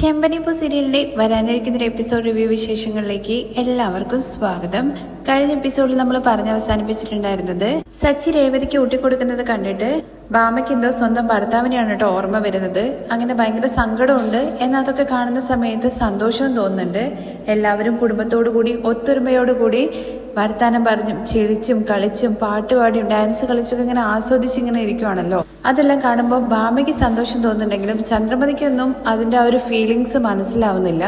ചെമ്പനിപ്പൂ സീരിയലിന്റെ വരാനിരിക്കുന്ന ഒരു എപ്പിസോഡ് റിവ്യൂ വിശേഷങ്ങളിലേക്ക് എല്ലാവർക്കും സ്വാഗതം. കഴിഞ്ഞ എപ്പിസോഡിൽ നമ്മൾ അവസാനിപ്പിച്ചിട്ടുണ്ടായിരുന്നത് സച്ചി രേവതിക്ക് ഊട്ടിക്കൊടുക്കുന്നത് കണ്ടിട്ട് ഭാമയ്ക്ക് എന്തോ സ്വന്തം ഭർത്താവിനെയാണ് കേട്ടോ ഓർമ്മ വരുന്നത്. അങ്ങനെ ഭയങ്കര സങ്കടമുണ്ട്. എന്നാൽ അതൊക്കെ കാണുന്ന സമയത്ത് സന്തോഷവും തോന്നുന്നുണ്ട്. എല്ലാവരും കുടുംബത്തോടുകൂടി ഒത്തൊരുമയോടുകൂടി വർത്താനം പറഞ്ഞും ചിരിച്ചും കളിച്ചും പാട്ടുപാടിയും ഡാൻസ് കളിച്ചൊക്കെ ഇങ്ങനെ ആസ്വദിച്ചിങ്ങനെ ഇരിക്കുവാണല്ലോ. അതെല്ലാം കാണുമ്പോൾ ഭാമയ്ക്ക് സന്തോഷം തോന്നുന്നുണ്ടെങ്കിലും ചന്ദ്രമതിക്കൊന്നും അതിന്റെ ആ ഒരു ഫീലിങ്സ് മനസ്സിലാവുന്നില്ല.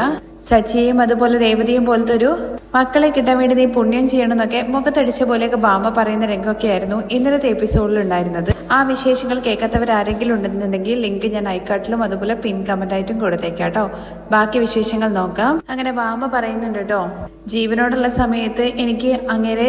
സച്ചിയെയും അതുപോലെ രേവതിയും പോലത്തെ ഒരു മക്കളെ കിട്ടാൻ വേണ്ടി നീ പുണ്യം ചെയ്യണമെന്നൊക്കെ മുഖത്തടിച്ച പോലെയൊക്കെ ഭാമ പറയുന്ന രംഗമൊക്കെയായിരുന്നു ഇന്നലത്തെ എപ്പിസോഡിൽ ഉണ്ടായിരുന്നത്. ആ വിശേഷങ്ങൾ കേൾക്കാത്തവർ ആരെങ്കിലും ഉണ്ടെന്നുണ്ടെങ്കിൽ ലിങ്ക് ഞാൻ ഐക്കാട്ടിലും അതുപോലെ പിൻ കമന്റ് ആയിട്ടും കൊടുത്തേക്കാട്ടോ. ബാക്കി വിശേഷങ്ങൾ നോക്കാം. അങ്ങനെ ഭാമ പറയുന്നുണ്ട് കേട്ടോ, ജീവനോടുള്ള സമയത്ത് എനിക്ക് അങ്ങനെ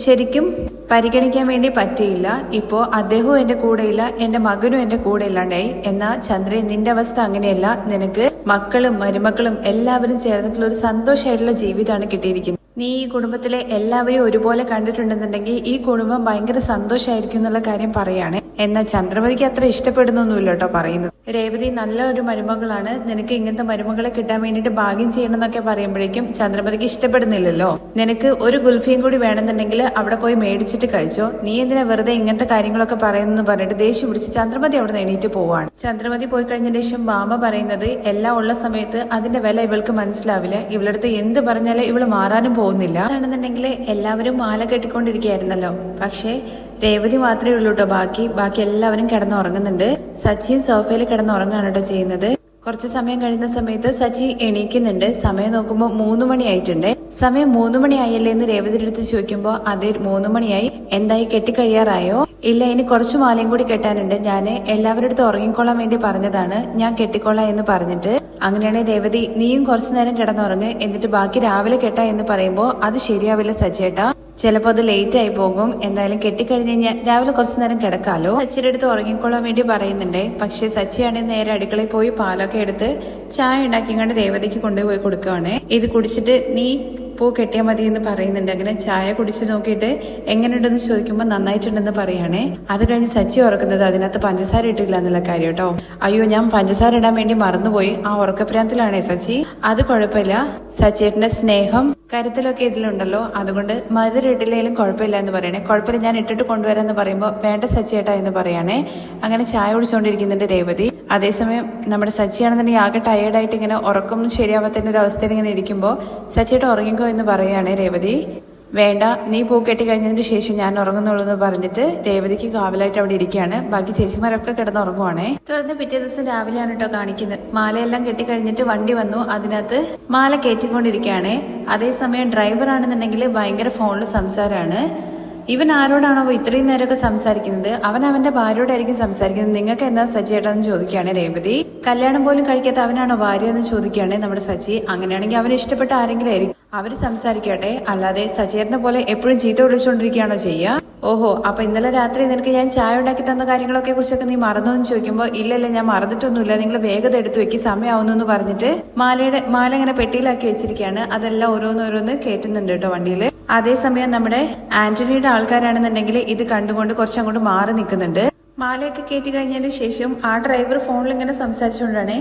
ശരിക്കും പരിഗണിക്കാൻ വേണ്ടി പറ്റിയില്ല. ഇപ്പോ അദ്ദേഹവും എന്റെ കൂടെയില്ല, എന്റെ മകനും എന്റെ കൂടെ ഇല്ലാണ്ടായി. എന്നാ ചന്ദ്രൻ, നിന്റെ അവസ്ഥ അങ്ങനെയല്ല. നിനക്ക് മക്കളും മരുമക്കളും എല്ലാവരും ചേർന്നിട്ടുള്ള ഒരു സന്തോഷമായിട്ടുള്ള ജീവിതമാണ് കിട്ടിയിരിക്കുന്നത്. നീ ഈ കുടുംബത്തിലെ എല്ലാവരെയും ഒരുപോലെ കണ്ടിട്ടുണ്ടെന്നുണ്ടെങ്കിൽ ഈ കുടുംബം ഭയങ്കര സന്തോഷമായിരിക്കും എന്നുള്ള കാര്യം പറയാണ്. എന്നാൽ ചന്ദ്രമതിക്ക് അത്ര ഇഷ്ടപ്പെടുന്നൊന്നുമില്ല കേട്ടോ പറയുന്നത്. രേവതി നല്ല ഒരു മരുമകളാണ്, നിനക്ക് ഇങ്ങനത്തെ മരുമകളെ കിട്ടാൻ വേണ്ടിയിട്ട് ഭാഗ്യം ചെയ്യണം എന്നൊക്കെ പറയുമ്പോഴേക്കും ചന്ദ്രമതിക്ക് ഇഷ്ടപ്പെടുന്നില്ലല്ലോ. നിനക്ക് ഒരു ഗുൽഫിയും കൂടി വേണമെന്നുണ്ടെങ്കിൽ അവിടെ പോയി മേടിച്ചിട്ട് കഴിച്ചോ, നീ എന്തിനാ വെറുതെ ഇങ്ങനത്തെ കാര്യങ്ങളൊക്കെ പറയുന്നെന്ന് പറഞ്ഞിട്ട് ദേഷ്യം പിടിച്ച് ചന്ദ്രമതി അവിടെ നിന്ന് എണീറ്റ് പോവാണ്. ചന്ദ്രമതി പോയി കഴിഞ്ഞ ശേഷം ഭാമ പറയുന്നത് എല്ലാം ഉള്ള സമയത്ത് അതിന്റെ വില ഇവൾക്ക് മനസ്സിലാവില്ല. ഇവളടുത്ത് എന്ത് പറഞ്ഞാലും ഇവള് മാറാനും പോകുന്നില്ല. അതാണെന്നുണ്ടെങ്കിൽ എല്ലാവരും മാല കെട്ടിക്കൊണ്ടിരിക്കുകയായിരുന്നല്ലോ. പക്ഷേ രേവതി മാത്രമേ ഉള്ളൂ കേട്ടോ ബാക്കി എല്ലാവരും കിടന്നുറങ്ങുന്നുണ്ട്. സച്ചിയും സോഫയിൽ കിടന്നുറങ്ങാണ് കേട്ടോ ചെയ്യുന്നത്. കുറച്ച് സമയം കഴിയുന്ന സമയത്ത് സച്ചി എണീക്കുന്നുണ്ട്. സമയം നോക്കുമ്പോൾ 3 മണി ആയിട്ടുണ്ട്. സമയം 3 മണി ആയല്ലേ എന്ന് രേവതിയുടെ അടുത്ത് ചോദിക്കുമ്പോൾ അതെ 3 മണിയായി. എന്തായി, കെട്ടിക്കഴിയാറായോ? ഇല്ല, ഇനി കുറച്ചു മാലയും കൂടി കെട്ടാനുണ്ട്. ഞാൻ എല്ലാവരുടെ അടുത്ത് ഉറങ്ങിക്കൊള്ളാൻ വേണ്ടി പറഞ്ഞതാണ്, ഞാൻ കെട്ടിക്കൊള്ളാം എന്ന് പറഞ്ഞിട്ട്. അങ്ങനെയാണ് രേവതി, നീയും കുറച്ചു നേരം കിടന്നുറങ്ങ്, എന്നിട്ട് ബാക്കി രാവിലെ കെട്ടാ എന്ന് പറയുമ്പോൾ അത് ശരിയാവില്ല സച്ചേട്ടാ, ചിലപ്പോ അത് ലേറ്റ് ആയി പോകും. എന്തായാലും കെട്ടിക്കഴിഞ്ഞ് കഴിഞ്ഞാൽ രാവിലെ കുറച്ചു നേരം കിടക്കാലോ. സച്ചിയുടെ അടുത്ത് ഉറങ്ങിക്കൊള്ളാൻ വേണ്ടി പറയുന്നുണ്ട്. പക്ഷെ സച്ചിയാണെങ്കിൽ നേരെ അടുക്കളയിൽ പോയി പാലൊക്കെ എടുത്ത് ചായ ഉണ്ടാക്കിങ്ങാണ്ട് രേവതിക്ക് കൊണ്ടുപോയി കൊടുക്കുവാണ്. ഇത് കുടിച്ചിട്ട് നീ പൂ കെട്ടിയാൽ മതി എന്ന് പറയുന്നുണ്ട്. അങ്ങനെ ചായ കുടിച്ചു നോക്കിയിട്ട് എങ്ങനെയുണ്ടെന്ന് ചോദിക്കുമ്പോൾ നന്നായിട്ടുണ്ടെന്ന് പറയുകയാണേ. അത് കഴിഞ്ഞ് സച്ചി ഉറക്കുന്നത് അതിനകത്ത് പഞ്ചസാര ഇട്ടില്ല എന്നുള്ള കാര്യം കേട്ടോ. അയ്യോ, ഞാൻ പഞ്ചസാര ഇടാൻ വേണ്ടി മറന്നുപോയി. ആ ഉറക്കപ്രാന്തിലാണേ സച്ചി. അത് കുഴപ്പമില്ല, സച്ചിയേട്ടന്റെ സ്നേഹം കരുതലൊക്കെ ഇതിലുണ്ടല്ലോ, അതുകൊണ്ട് മധുരം ഇട്ടില്ലെങ്കിലും കുഴപ്പമില്ല എന്ന് പറയണേ. കുഴപ്പമില്ല, ഞാൻ ഇട്ടിട്ട് കൊണ്ടുവരാന്ന് പറയുമ്പോൾ വേണ്ട സച്ചിയേട്ടാ എന്ന് പറയാണേ. അങ്ങനെ ചായ കുടിച്ചുകൊണ്ടിരിക്കുന്നുണ്ട് രേവതി. അതേസമയം നമ്മുടെ സച്ചിയാണെന്നുണ്ടെങ്കിൽ ആകെ ടയേർഡായിട്ട് ഇങ്ങനെ ഉറക്കം ശരിയാവാത്തതിന്റെ ഒരു അവസ്ഥയിൽ ഇങ്ങനെ ഇരിക്കുമ്പോൾ സച്ചിയേട്ട ഉറങ്ങിക്കോ എന്ന് പറയുകയാണേ രേവതി. വേണ്ട, നീ പൂ കെട്ടി കഴിഞ്ഞതിന് ശേഷം ഞാൻ ഉറങ്ങുന്നുള്ളൂ എന്ന് പറഞ്ഞിട്ട് രേവതിക്ക് കാവലായിട്ട് അവിടെ ഇരിക്കുകയാണ്. ബാക്കി ചേച്ചിമാരൊക്കെ കിടന്നുറങ്ങുവാണേ. തുടർന്ന് പിറ്റേ ദിവസം രാവിലെയാണ് കേട്ടോ കാണിക്കുന്നത്. മാലയെല്ലാം കെട്ടിക്കഴിഞ്ഞിട്ട് വണ്ടി വന്നു, അതിനകത്ത് മാല കയറ്റിക്കൊണ്ടിരിക്കുകയാണ്. അതേസമയം ഡ്രൈവർ ആണെന്നുണ്ടെങ്കിൽ ഭയങ്കര ഫോണിൽ സംസാരമാണ്. ഇവൻ ആരോടാണോ ഇത്രയും നേരമൊക്കെ സംസാരിക്കുന്നത്? അവൻ അവന്റെ ഭാര്യയോടായിരിക്കും സംസാരിക്കുന്നത്. നിങ്ങൾക്ക് എന്താ സച്ചിയേട്ടാന്ന് ചോദിക്കുകയാണ് രേവതി. കല്യാണം പോലും കഴിക്കാത്ത അവനാണോ ഭാര്യ എന്ന് ചോദിക്കുകയാണ് നമ്മുടെ സച്ചി. അങ്ങനെയാണെങ്കിൽ അവന് ഇഷ്ടപ്പെട്ട ആരെങ്കിലും ആയിരിക്കും, അവര് സംസാരിക്കട്ടെ, അല്ലാതെ സച്ചിയേട്ടനെ പോലെ എപ്പോഴും ചീത്ത വിളിച്ചുകൊണ്ടിരിക്കുകയാണോ ചെയ്യുക? ഓഹോ, അപ്പൊ ഇന്നലെ രാത്രി നിനക്ക് ഞാൻ ചായ ഉണ്ടാക്കി തന്ന കാര്യങ്ങളൊക്കെ കുറിച്ചൊക്കെ നീ മറന്നു എന്ന് ചോദിക്കുമ്പോൾ ഇല്ലല്ല, ഞാൻ മറന്നിട്ടൊന്നുമില്ല, നിങ്ങൾ വേഗത എടുത്തു വെക്കി, സമയമാവുന്നു എന്ന് പറഞ്ഞിട്ട് മാല ഇങ്ങനെ പെട്ടിയിലാക്കി വെച്ചിരിക്കുകയാണ്. അതെല്ലാം ഓരോന്നോരോന്ന് കയറ്റുന്നുണ്ട് കേട്ടോ വണ്ടിയിൽ. അതേസമയം നമ്മുടെ ആന്റണിയുടെ ആൾക്കാരാണെന്നുണ്ടെങ്കിൽ ഇത് കണ്ടുകൊണ്ട് കുറച്ചങ്ങോട്ട് മാറി നിൽക്കുന്നുണ്ട്. മാലയൊക്കെ കയറ്റി കഴിഞ്ഞതിന് ശേഷം ആ ഡ്രൈവർ ഫോണിൽ ഇങ്ങനെ സംസാരിച്ചുകൊണ്ടാണ്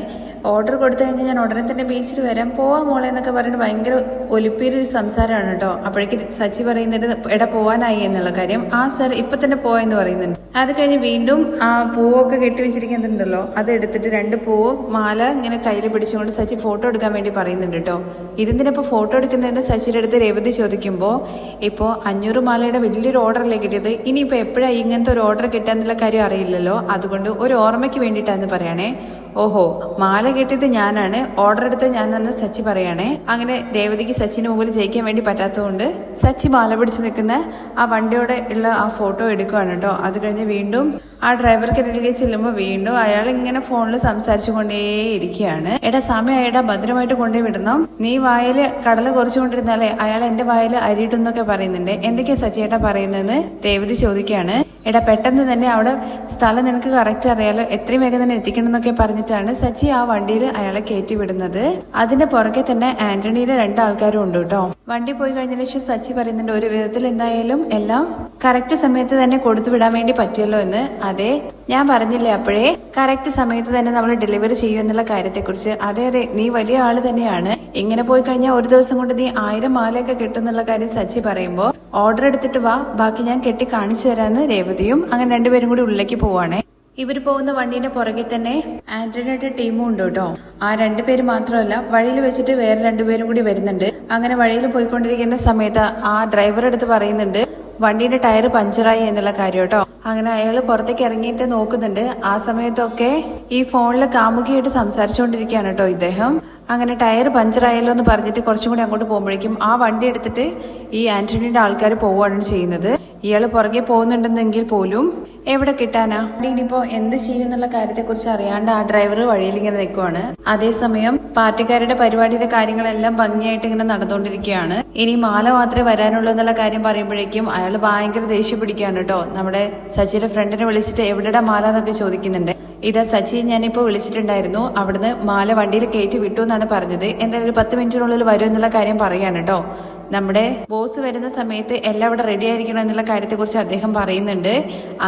ഓർഡർ കൊടുത്തു കഴിഞ്ഞാൽ ഞാൻ ഉടനെ തന്നെ ബീച്ചിൽ വരാം, പോവാം മോളെ എന്നൊക്കെ പറഞ്ഞിട്ട് ഭയങ്കര ഒലിപ്പിയൊരു സംസാരമാണ് കേട്ടോ. അപ്പോഴേക്ക് സച്ചി പറയുന്നുണ്ട് എടാ പോവാനായി എന്നുള്ള കാര്യം. ആ സർ ഇപ്പൊ തന്നെ പോയെന്ന് പറയുന്നുണ്ട്. അത് കഴിഞ്ഞ് വീണ്ടും ആ പൂവൊക്കെ കെട്ടിവെച്ചിരിക്കുന്നുണ്ടല്ലോ, അത് എടുത്തിട്ട് 2 പൂവ് മാല ഇങ്ങനെ കയ്യിൽ പിടിച്ചുകൊണ്ട് സച്ചി ഫോട്ടോ എടുക്കാൻ വേണ്ടി പറയുന്നുണ്ട് കേട്ടോ. ഇതിന്തിനപ്പോൾ ഫോട്ടോ എടുക്കുന്നതെന്ന് സച്ചിയുടെ അടുത്ത് രേവതി ചോദിക്കുമ്പോൾ ഇപ്പോൾ 500 മാലയുടെ വലിയൊരു ഓർഡറല്ലേ കിട്ടിയത്, ഇനിയിപ്പോൾ എപ്പോഴാണ് ഇങ്ങനത്തെ ഒരു ഓർഡർ കിട്ടുക എന്നുള്ള കാര്യം അറിയില്ലല്ലോ, അതുകൊണ്ട് ഒരു ഓർമ്മയ്ക്ക് വേണ്ടിയിട്ടാന്ന് പറയണേ. ഓഹോ, മാല കെട്ടിയത് ഞാനാണ്, ഓർഡർ എടുത്തത് ഞാനെന്ന് സച്ചി പറയണേ. അങ്ങനെ രേവതിക്ക് സച്ചിന് മുമ്പിൽ ജയിക്കാൻ വേണ്ടി പറ്റാത്തതുകൊണ്ട് സച്ചി മാല പിടിച്ച് നിൽക്കുന്ന ആ വണ്ടിയോടെ ഉള്ള ആ ഫോട്ടോ എടുക്കുകയാണ് കേട്ടോ. അത് കഴിഞ്ഞ് വീണ്ടും ആ ഡ്രൈവർക്ക് ഇടയിലേക്ക് ചെല്ലുമ്പോൾ വീണ്ടും അയാൾ ഇങ്ങനെ ഫോണിൽ സംസാരിച്ചു കൊണ്ടേയിരിക്കുകയാണ്. എടാ സമയമായിടാ, ഭദ്രമായിട്ട് കൊണ്ടേ വിടണം, നീ വായല് കടല് കുറച്ചുകൊണ്ടിരുന്നാലേ അയാൾ എന്റെ വായല് അരിയിട്ടെന്നൊക്കെ പറയുന്നുണ്ട്. എന്തൊക്കെയാ സച്ചിയേട്ടാ പറയുന്നതെന്ന് രേവതി ചോദിക്കുകയാണ്. എടാ പെട്ടെന്ന് തന്നെ അവിടെ സ്ഥലം നിനക്ക് കറക്റ്റ് അറിയാലോ, എത്രയും വേഗം തന്നെ എത്തിക്കണം എന്നൊക്കെ പറഞ്ഞിട്ടാണ് സച്ചി ആ വണ്ടിയിൽ അയാളെ കയറ്റി വിടുന്നത്. അതിന്റെ പുറകെ തന്നെ ആന്റണിയുടെ 2 ആൾക്കാരും ഉണ്ട് കേട്ടോ. വണ്ടി പോയി കഴിഞ്ഞതിന് ശേഷം സച്ചി പറയുന്നുണ്ട് ഒരു വിധത്തിൽ എന്തായാലും എല്ലാം കറക്റ്റ് സമയത്ത് തന്നെ കൊടുത്തു വിടാൻ വേണ്ടി പറ്റിയല്ലോ എന്ന്. അതെ, ഞാൻ പറഞ്ഞില്ലേ അപ്പോഴേ കറക്റ്റ് സമയത്ത് തന്നെ നമ്മൾ ഡെലിവറി ചെയ്യും എന്നുള്ള കാര്യത്തെക്കുറിച്ച്. അതെ അതെ, നീ വലിയ ആള് തന്നെയാണ്. ഇങ്ങനെ പോയി കഴിഞ്ഞാൽ ഒരു ദിവസം കൊണ്ട് നീ 1000 മാലയൊക്കെ കിട്ടും എന്നുള്ള കാര്യം സച്ചി പറയുമ്പോ ഓർഡർ എടുത്തിട്ട് വാ, ബാക്കി ഞാൻ കെട്ടി കാണിച്ചു തരാന്ന് രേവതിയും അങ്ങനെ രണ്ടുപേരും കൂടി ഉള്ളിലേക്ക് പോവാണ്. ഇവര് പോകുന്ന വണ്ടീന്റെ പുറകെ തന്നെ ആന്റണിയുടെ ടീമും ഉണ്ട് കേട്ടോ. ആ രണ്ടുപേര് മാത്രമല്ല, വഴിയിൽ വെച്ചിട്ട് വേറെ രണ്ടുപേരും കൂടി വരുന്നുണ്ട്. അങ്ങനെ വഴിയിൽ പോയിക്കൊണ്ടിരിക്കുന്ന സമയത്ത് ആ ഡ്രൈവർ അടുത്ത് പറയുന്നുണ്ട് വണ്ടീന്റെ ടയർ പഞ്ചറായി എന്നുള്ള കാര്യം കേട്ടോ. അങ്ങനെ അയാള് പുറത്തേക്ക് ഇറങ്ങിയിട്ട് നോക്കുന്നുണ്ട്. ആ സമയത്തൊക്കെ ഈ ഫോണില് കാമുകിയായിട്ട് സംസാരിച്ചുകൊണ്ടിരിക്കുകയാണ് കേട്ടോ ഇദ്ദേഹം. അങ്ങനെ ടയർ പഞ്ചറായല്ലോ എന്ന് പറഞ്ഞിട്ട് കുറച്ചും കൂടി അങ്ങോട്ട് പോകുമ്പോഴേക്കും ആ വണ്ടി എടുത്തിട്ട് ഈ ആന്റണിയുടെ ആൾക്കാർ പോവുകയാണ് ചെയ്യുന്നത്. ഇയാള് പുറകെ പോകുന്നുണ്ടെന്നെങ്കിൽ പോലും എവിടെ കിട്ടാനാ? ഇനിയിപ്പോ എന്ത് ചെയ്യും എന്നുള്ള കാര്യത്തെക്കുറിച്ച് അറിയാണ്ട് ആ ഡ്രൈവർ വഴിയിൽ ഇങ്ങനെ നിൽക്കുവാണ്. അതേസമയം പാർട്ടിക്കാരുടെ പരിപാടിയുടെ കാര്യങ്ങളെല്ലാം ഭംഗിയായിട്ട് ഇങ്ങനെ നടന്നുകൊണ്ടിരിക്കുകയാണ്. ഇനി മാല മാത്രമേ വരാനുള്ളൂ എന്നുള്ള കാര്യം പറയുമ്പോഴേക്കും അയാൾ ഭയങ്കര ദേഷ്യം പിടിക്കുകയാണ് കേട്ടോ. നമ്മുടെ സച്ചിയുടെ ഫ്രണ്ടിനെ വിളിച്ചിട്ട് എവിടെടാ മാല എന്നൊക്കെ ചോദിക്കുന്നുണ്ട്. ഇതാ സച്ചി, ഞാനിപ്പോ വിളിച്ചിട്ടുണ്ടായിരുന്നു, അവിടുന്ന് മാല വണ്ടിയിൽ കയറ്റി വിട്ടു എന്നാണ് പറഞ്ഞത്. എന്തായാലും ഒരു 10 മിനിറ്റിനുള്ളിൽ വരും എന്നുള്ള കാര്യം പറയാണ് കേട്ടോ. നമ്മുടെ ബോസ് വരുന്ന സമയത്ത് എല്ലാം ഇവിടെ റെഡി ആയിരിക്കണം എന്നുള്ള കാര്യത്തെക്കുറിച്ച് അദ്ദേഹം പറയുന്നുണ്ട്.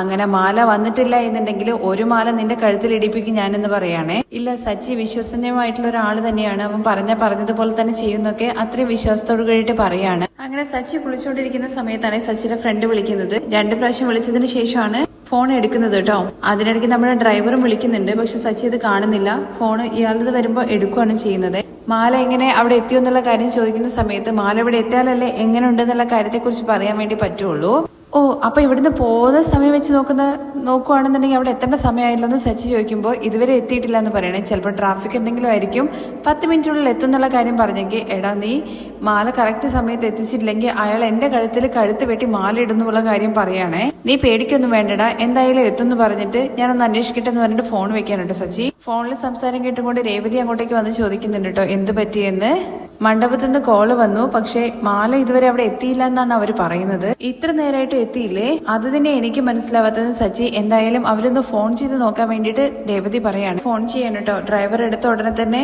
അങ്ങനെ മാല വന്നിട്ടില്ല എന്നുണ്ടെങ്കിൽ ഒരു മാല നിന്റെ കഴുത്തിൽ ഇടിപ്പിക്കും ഞാനെന്ന് പറയാണേ. ഇല്ല, സച്ചി വിശ്വസനീയമായിട്ടുള്ള ഒരാൾ തന്നെയാണ്, അവൻ പറഞ്ഞതുപോലെ തന്നെ ചെയ്യുന്നൊക്കെ അത്രയും വിശ്വാസത്തോട് കൂടിയിട്ട് പറയാണ്. അങ്ങനെ സച്ചി കുളിച്ചുകൊണ്ടിരിക്കുന്ന സമയത്താണ് സച്ചിയുടെ ഫ്രണ്ട് വിളിക്കുന്നത്. 2 പ്രാവശ്യം വിളിച്ചതിന് ശേഷമാണ് ഫോൺ എടുക്കുന്നത് കേട്ടോ. അതിനിടയ്ക്ക് നമ്മുടെ ഡ്രൈവറും വിളിക്കുന്നുണ്ട്. പക്ഷെ സച്ചി ഇത് കാണുന്നില്ല. ഫോണ് ഇയാളത് വരുമ്പോൾ എടുക്കുകയാണ് ചെയ്യുന്നത്. മാല എങ്ങനെ അവിടെ എത്തിയോ എന്നുള്ള കാര്യം ചോദിക്കുന്ന സമയത്ത് മാല ഇവിടെ എത്തിയാലല്ലേ എങ്ങനെ ഉണ്ടെന്നുള്ള കാര്യത്തെക്കുറിച്ച് പറയാൻ വേണ്ടി പറ്റുള്ളൂ. ഓ, അപ്പൊ ഇവിടുന്ന് പോകുന്ന സമയം വെച്ച് നോക്കുവാണെന്നുണ്ടെങ്കിൽ അവിടെ എത്തേണ്ട സമയമായല്ലോ എന്ന് സച്ചി ചോദിക്കുമ്പോൾ ഇതുവരെ എത്തിയിട്ടില്ല എന്ന് പറയണേ. ചിലപ്പോൾ ട്രാഫിക് എന്തെങ്കിലും ആയിരിക്കും. 10 മിനിറ്റിനുള്ളിൽ എത്തുന്നുള്ള കാര്യം പറഞ്ഞെങ്കിൽ എടാ നീ മാല കറക്റ്റ് സമയത്ത് എത്തിച്ചിട്ടില്ലെങ്കിൽ അയാൾ എന്റെ കഴുത്ത് വെട്ടി മാല ഇടുന്നുള്ള കാര്യം പറയാണേ. നീ പേടിക്കൊന്നും വേണ്ടടാ, എന്തായാലും എത്തുന്നു പറഞ്ഞിട്ട് ഞാനൊന്ന് അന്വേഷിക്കട്ടെ എന്ന് പറഞ്ഞിട്ട് ഫോൺ വെക്കാനുണ്ട് സച്ചി. ഫോണിൽ സംസാരം കേട്ടുകൊണ്ട് രേവതി അങ്ങോട്ടേക്ക് വന്ന് ചോദിക്കുന്നുണ്ട് കേട്ടോ എന്ത് പറ്റിയെന്ന്. മണ്ഡപത്തിൽ നിന്ന് കോള് വന്നു, പക്ഷെ മാല ഇതുവരെ അവിടെ എത്തിയില്ല എന്നാണ് അവർ പറയുന്നത്. ഇത്ര നേരമായിട്ട് എത്തിയില്ലേ? അത് തന്നെ എനിക്ക് മനസ്സിലാവാത്തത് സച്ചി. എന്തായാലും അവരൊന്ന് ഫോൺ ചെയ്ത് നോക്കാൻ വേണ്ടിയിട്ട് രേവതി പറയാണ്. ഫോൺ ചെയ്യാൻ കേട്ടോ. ഡ്രൈവർ എടുത്ത ഉടനെ തന്നെ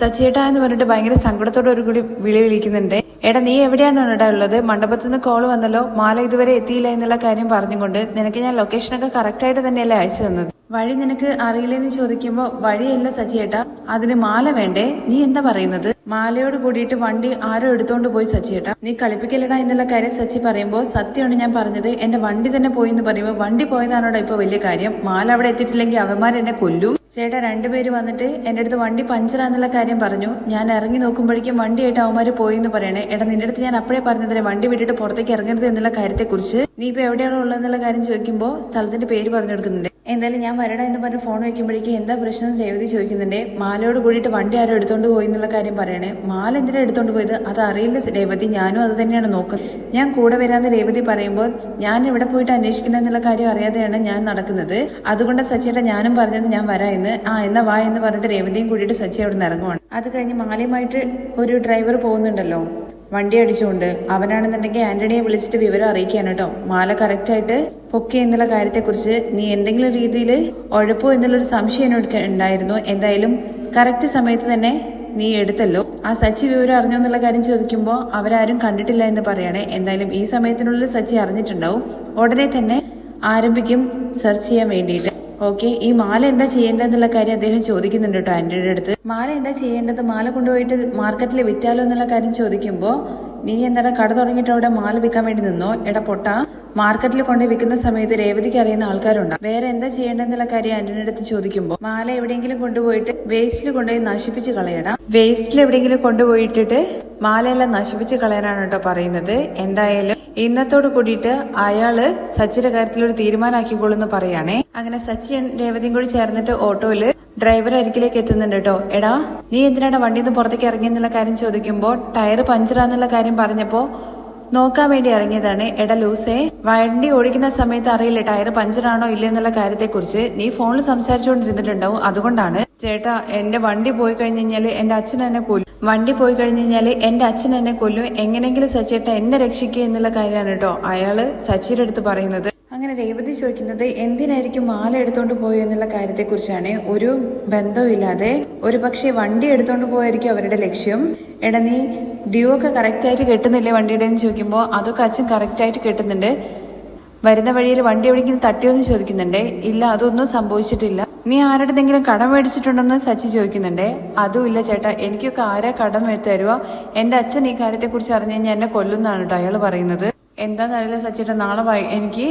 സച്ചിയേട്ടാ എന്ന് പറഞ്ഞിട്ട് ഭയങ്കര സങ്കടത്തോടൊരു കൂടി വിളിക്കുന്നുണ്ട്. എടാ നീ എവിടെയാണ് ഇവിടെ ഉള്ളത്? മണ്ഡപത്തിൽ നിന്ന് കോള് വന്നല്ലോ, മാല ഇതുവരെ എത്തിയില്ല എന്നുള്ള കാര്യം പറഞ്ഞുകൊണ്ട് നിനക്ക് ഞാൻ ലൊക്കേഷനൊക്കെ കറക്റ്റ് ആയിട്ട് തന്നെയല്ലേ അയച്ചു തന്നത്. വഴി നിനക്ക് അറിയില്ലെന്ന് ചോദിക്കുമ്പോ വഴിയല്ല സച്ചിയേട്ടാ, അതിന് മാല വേണ്ടേ? നീ എന്താ പറയുന്നത്? മാലയോട് കൂടിയിട്ട് വണ്ടി ആരോ എടുത്തോണ്ട് പോയി സച്ചിയേട്ടാ, നീ കളിപ്പിക്കലടാ എന്നുള്ള കാര്യം സച്ചി പറയുമ്പോ സത്യമാണ് ഞാൻ പറഞ്ഞത്. എന്റെ വണ്ടി തന്നെ പോയി എന്ന് പറയുമ്പോ വണ്ടി പോയതാണോടാ ഇപ്പൊ വലിയ കാര്യം? മാല അവിടെ എത്തിയിട്ടില്ലെങ്കിൽ അവന്മാരെന്നെ കൊല്ലും. ചേട്ടാ 2 പേര് വന്നിട്ട് എന്റെ അടുത്ത് വണ്ടി പഞ്ചറാന്നുള്ള കാര്യം പറഞ്ഞു. ഞാൻ ഇറങ്ങി നോക്കുമ്പോഴേക്കും വണ്ടിയായിട്ട് അവന്മാര് പോയി എന്ന് പറയണേ. എടാ നിന്റെ അടുത്ത് ഞാൻ അപ്പോഴേ പറഞ്ഞതില്ലേ വണ്ടി വിട്ടിട്ട് പുറത്തേക്ക് ഇറങ്ങരുത് എന്നുള്ള കാര്യത്തെക്കുറിച്ച്. നീ ഇപ്പൊ എവിടെയാണോ ഉള്ളതെന്നുള്ള കാര്യം ചോദിക്കുമ്പോൾ സ്ഥലത്തിന്റെ പേര് പറഞ്ഞു കൊടുക്കുന്നുണ്ട്. എന്തായാലും ഞാൻ വരടാ എന്ന് പറഞ്ഞ് ഫോൺ വയ്ക്കുമ്പോഴേക്കും എന്താ പ്രശ്നം രേവതി ചോദിക്കുന്നുണ്ട്. മാലയോട് കൂടിയിട്ട് വണ്ടി ആരോ എടുത്തോണ്ട് പോയി എന്നുള്ള കാര്യം പറയണേ. മാല എന്തിനാ എടുത്തോണ്ട് പോയത്? അത് അറിയില്ല രേവതി, ഞാനും അത് തന്നെയാണ് നോക്കുന്നത്. ഞാൻ കൂടെ വരാന്ന് രേവതി പറയുമ്പോൾ ഞാൻ ഇവിടെ പോയിട്ട് അന്വേഷിക്കണം എന്നുള്ള കാര്യം അറിയാതെയാണ് ഞാൻ നടക്കുന്നത്. അതുകൊണ്ട് സച്ചിയുടെ ഞാനും പറഞ്ഞത് ഞാൻ വരാം എന്ന്. എന്നാ വാ എന്ന് പറഞ്ഞിട്ട് രേവതിയും കൂടിയിട്ട് സച്ചി അവിടെ നിന്ന് ഇറങ്ങുവാണ്. അത് കഴിഞ്ഞ് മാലയുമായിട്ട് ഒരു ഡ്രൈവർ പോകുന്നുണ്ടല്ലോ വണ്ടി അടിച്ചുകൊണ്ട്. അവനാണെന്നുണ്ടെങ്കിൽ ആന്റണിയെ വിളിച്ചിട്ട് വിവരം അറിയിക്കാണ് കേട്ടോ. മാല കറക്റ്റായിട്ട് പൊക്കി എന്നുള്ള കാര്യത്തെക്കുറിച്ച് നീ എന്തെങ്കിലും രീതിയിൽ ഉഴപ്പോ എന്നുള്ളൊരു സംശയം എന്നോട് ഉണ്ടായിരുന്നു. എന്തായാലും കറക്റ്റ് സമയത്ത് തന്നെ നീ എടുത്തല്ലോ. ആ സച്ചി വിവരം അറിഞ്ഞോ എന്നുള്ള കാര്യം ചോദിക്കുമ്പോൾ അവരാരും കണ്ടിട്ടില്ല എന്ന് പറയണേ. എന്തായാലും ഈ സമയത്തിനുള്ളിൽ സച്ചി അറിഞ്ഞിട്ടുണ്ടാവും. ഉടനെ തന്നെ ആരംഭിക്കും സെർച്ച് ചെയ്യാൻ വേണ്ടിയിട്ട്. ഓക്കെ, ഈ മാല എന്താ ചെയ്യേണ്ടതെന്നുള്ള കാര്യം അദ്ദേഹം ചോദിക്കുന്നുണ്ട് കേട്ടോ ആന്റണിയുടെ അടുത്ത്. മാല എന്താ ചെയ്യേണ്ടത്? മാല കൊണ്ടുപോയിട്ട് മാർക്കറ്റിൽ വിറ്റാലോ എന്നുള്ള കാര്യം ചോദിക്കുമ്പോൾ നീ എന്താടാ കട തുടങ്ങിയിട്ട് അവിടെ മാല വിൽക്കാൻ വേണ്ടി നിന്നോ? എടാ പൊട്ടാ, മാർക്കറ്റിൽ കൊണ്ടുപോയി വിൽക്കുന്ന സമയത്ത് രേവതിക്ക് അറിയുന്ന ആൾക്കാരുണ്ട്. വേറെ എന്താ ചെയ്യേണ്ടതെന്നുള്ള കാര്യം ആന്റണിയുടെ അടുത്ത് ചോദിക്കുമ്പോൾ മാല എവിടെയെങ്കിലും കൊണ്ടുപോയിട്ട് വേസ്റ്റിൽ കൊണ്ടുപോയി നശിപ്പിച്ച് കളയടാ. വേസ്റ്റിൽ എവിടെയെങ്കിലും കൊണ്ടുപോയിട്ടിട്ട് മാലയെല്ലാം നശിപ്പിച്ച് കളയാനാണ് കേട്ടോ പറയുന്നത്. എന്തായാലും ഇന്നത്തോട് കൂടിയിട്ട് അയാള് സച്ചിയുടെ കാര്യത്തിൽ ഒരു തീരുമാനമാക്കിക്കോളെന്ന് പറയാണേ. അങ്ങനെ സച്ചിൻ രേവതിയും കൂടി ചേർന്നിട്ട് ഓട്ടോയില് ഡ്രൈവർ അരികിലേക്ക് എത്തുന്നുണ്ട് കേട്ടോ. എടാ നീ എന്തിനാണ് വണ്ടിയിൽ നിന്ന് പുറത്തേക്ക് ഇറങ്ങിയെന്നുള്ള കാര്യം ചോദിക്കുമ്പോൾ ടയർ പഞ്ചറാന്നുള്ള കാര്യം പറഞ്ഞപ്പോ നോക്കാൻ വേണ്ടി ഇറങ്ങിയതാണ്. എടാ ലൂസേ, വണ്ടി ഓടിക്കുന്ന സമയത്ത് അറിയില്ല ടയർ പഞ്ചറാണോ ഇല്ലയോ എന്നുള്ള കാര്യത്തെക്കുറിച്ച്. നീ ഫോണിൽ സംസാരിച്ചുകൊണ്ടിരുന്നിട്ടുണ്ടാവും, അതുകൊണ്ടാണ്. ചേട്ടാ എന്റെ വണ്ടി പോയി കഴിഞ്ഞു കഴിഞ്ഞാല് എന്റെ അച്ഛൻ എന്നെ കൊല്ലും. വണ്ടി പോയി കഴിഞ്ഞു കഴിഞ്ഞാല് എന്റെ അച്ഛൻ എന്നെ കൊല്ലും. എങ്ങനെങ്കിലും സച്ചേട്ട എന്നെ രക്ഷിക്കുക എന്നുള്ള കാര്യമാണ് കേട്ടോ അയാള് സച്ചിയുടെ അടുത്ത് പറയുന്നത്. അങ്ങനെ രേവതി ചോദിക്കുന്നത് എന്തിനായിരിക്കും മാല എടുത്തോണ്ട് പോയി എന്നുള്ള കാര്യത്തെക്കുറിച്ചാണ്. ഒരു ബന്ധവും ഇല്ലാതെ ഒരു പക്ഷേ വണ്ടി എടുത്തോണ്ട് പോയായിരിക്കും അവരുടെ ലക്ഷ്യം. എടാ നീ ഡ്യൂ ഒക്കെ കറക്റ്റായിട്ട് കെട്ടുന്നില്ലേ വണ്ടിയുടെ എന്ന് ചോദിക്കുമ്പോൾ അതൊക്കെ അച്ഛൻ കറക്റ്റായിട്ട് കെട്ടുന്നുണ്ട്. വരുന്ന വഴിയിൽ വണ്ടി എവിടെയെങ്കിലും തട്ടിയോന്ന് ചോദിക്കുന്നുണ്ടേ. ഇല്ല, അതൊന്നും സംഭവിച്ചിട്ടില്ല. നീ ആരുടെന്തെങ്കിലും കടം മേടിച്ചിട്ടുണ്ടെന്ന് സച്ചി ചോദിക്കുന്നുണ്ടേ. അതും ഇല്ല ചേട്ടാ, എനിക്കൊക്കെ ആരാ കടം തരുവോ? എൻ്റെ അച്ഛൻ ഈ കാര്യത്തെക്കുറിച്ച് അറിഞ്ഞു കഴിഞ്ഞാൽ എന്നെ കൊല്ലുന്നതാണ് കേട്ടോ അയാൾ പറയുന്നത്. എന്താണെന്നറിയില്ല സച്ചിയുടെ, നാളെ എനിക്ക്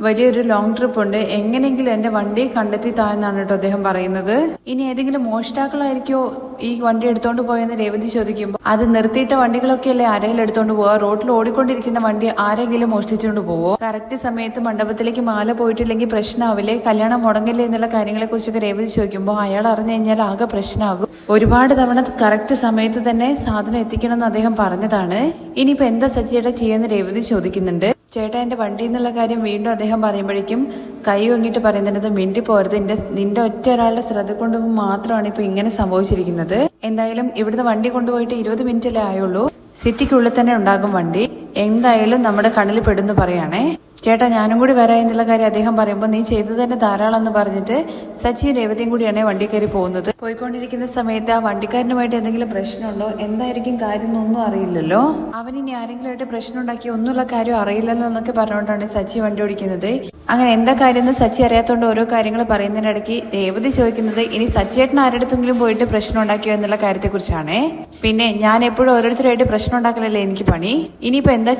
വലിയൊരു ലോങ് ട്രിപ്പ് ഉണ്ട്, എങ്ങനെയെങ്കിലും എന്റെ വണ്ടി കണ്ടെത്തി താന്നാണ് കേട്ടോ അദ്ദേഹം പറയുന്നത്. ഇനി ഏതെങ്കിലും മോഷ്ടാക്കളായിരിക്കോ ഈ വണ്ടി എടുത്തോണ്ട് പോയെന്ന് രേവതി ചോദിക്കുമ്പോൾ, അത് നിർത്തിയിട്ട വണ്ടികളൊക്കെ അല്ലേ ആരെങ്കിലും എടുത്തോണ്ട് പോവാ, റോഡിൽ ഓടിക്കൊണ്ടിരിക്കുന്ന വണ്ടി ആരെങ്കിലും മോഷ്ടിച്ചുകൊണ്ട് പോവോ? കറക്റ്റ് സമയത്ത് മണ്ഡപത്തിലേക്ക് മാല പോയിട്ടില്ലെങ്കിൽ പ്രശ്നമാവില്ലേ, കല്യാണം മുടങ്ങില്ലേ എന്നുള്ള കാര്യങ്ങളെ കുറിച്ചൊക്കെ രേവതി ചോദിക്കുമ്പോൾ അയാൾ അറിഞ്ഞു കഴിഞ്ഞാൽ ആകെ പ്രശ്നമാകും. ഒരുപാട് തവണ കറക്റ്റ് സമയത്ത് തന്നെ സാധനം എത്തിക്കണം എന്ന് അദ്ദേഹം പറഞ്ഞതാണ്. ഇനിയിപ്പോ എന്താ സച്ചിയുടെ ചെയ്യുന്ന രേവതി ചോദിക്കുന്നുണ്ട്. ചേട്ടാ, എന്റെ വണ്ടി എന്നുള്ള കാര്യം വീണ്ടും അദ്ദേഹം പറയുമ്പോഴേക്കും കൈ വങ്ങിട്ട് പറയുന്നത്, മിണ്ടി പോരുത്, നിന്റെ ഒറ്റ ഒരാളുടെ ശ്രദ്ധ കൊണ്ട് മാത്രമാണ് ഇപ്പൊ ഇങ്ങനെ സംഭവിച്ചിരിക്കുന്നത്. എന്തായാലും ഇവിടുന്ന് വണ്ടി കൊണ്ടുപോയിട്ട് 20 മിനിറ്റല്ലേ ആയുള്ളൂ, സിറ്റിക്കുള്ളിൽ തന്നെ ഉണ്ടാകും വണ്ടി, എന്തായാലും നമ്മുടെ കണ്ണിൽ പെടുന്നു പറയാണേ. ചേട്ടാ, ഞാനും കൂടി വരാം എന്നുള്ള കാര്യം അദ്ദേഹം പറയുമ്പോൾ, നീ ചെയ്തത് തന്നെ ധാരാളം എന്ന് പറഞ്ഞിട്ട് സച്ചിയും രേവതിയും കൂടിയാണ് വണ്ടി കയറി പോകുന്നത്. പോയിക്കൊണ്ടിരിക്കുന്ന സമയത്ത് ആ വണ്ടിക്കാരനുമായിട്ട് എന്തെങ്കിലും പ്രശ്നമുണ്ടോ, എന്തായിരിക്കും കാര്യം എന്നൊന്നും അറിയില്ലല്ലോ, അവനിനി ആരെങ്കിലുമായിട്ട് പ്രശ്നം ഉണ്ടാക്കി ഒന്നുമുള്ള കാര്യം അറിയില്ലല്ലോ എന്നൊക്കെ പറഞ്ഞുകൊണ്ടാണ് സച്ചി വണ്ടി ഓടിക്കുന്നത്. അങ്ങനെ എന്താ കാര്യം എന്ന് സച്ചി അറിയാത്തോണ്ട് ഓരോ കാര്യങ്ങൾ പറയുന്നതിനിടയ്ക്ക് രേവതി ചോദിക്കുന്നത്, ഇനി സച്ചിയേട്ടൻ ആരുടെടുത്തെങ്കിലും പോയിട്ട് പ്രശ്നം ഉണ്ടാക്കിയോ എന്നുള്ള കാര്യത്തെക്കുറിച്ചാണ്. പിന്നെ ഞാൻ എപ്പോഴും ഓരോരുത്തരായിട്ട് പ്രശ്നം ഉണ്ടാക്കലല്ലേ എനിക്ക് പണി, ഇനിയിപ്പോ എന്താ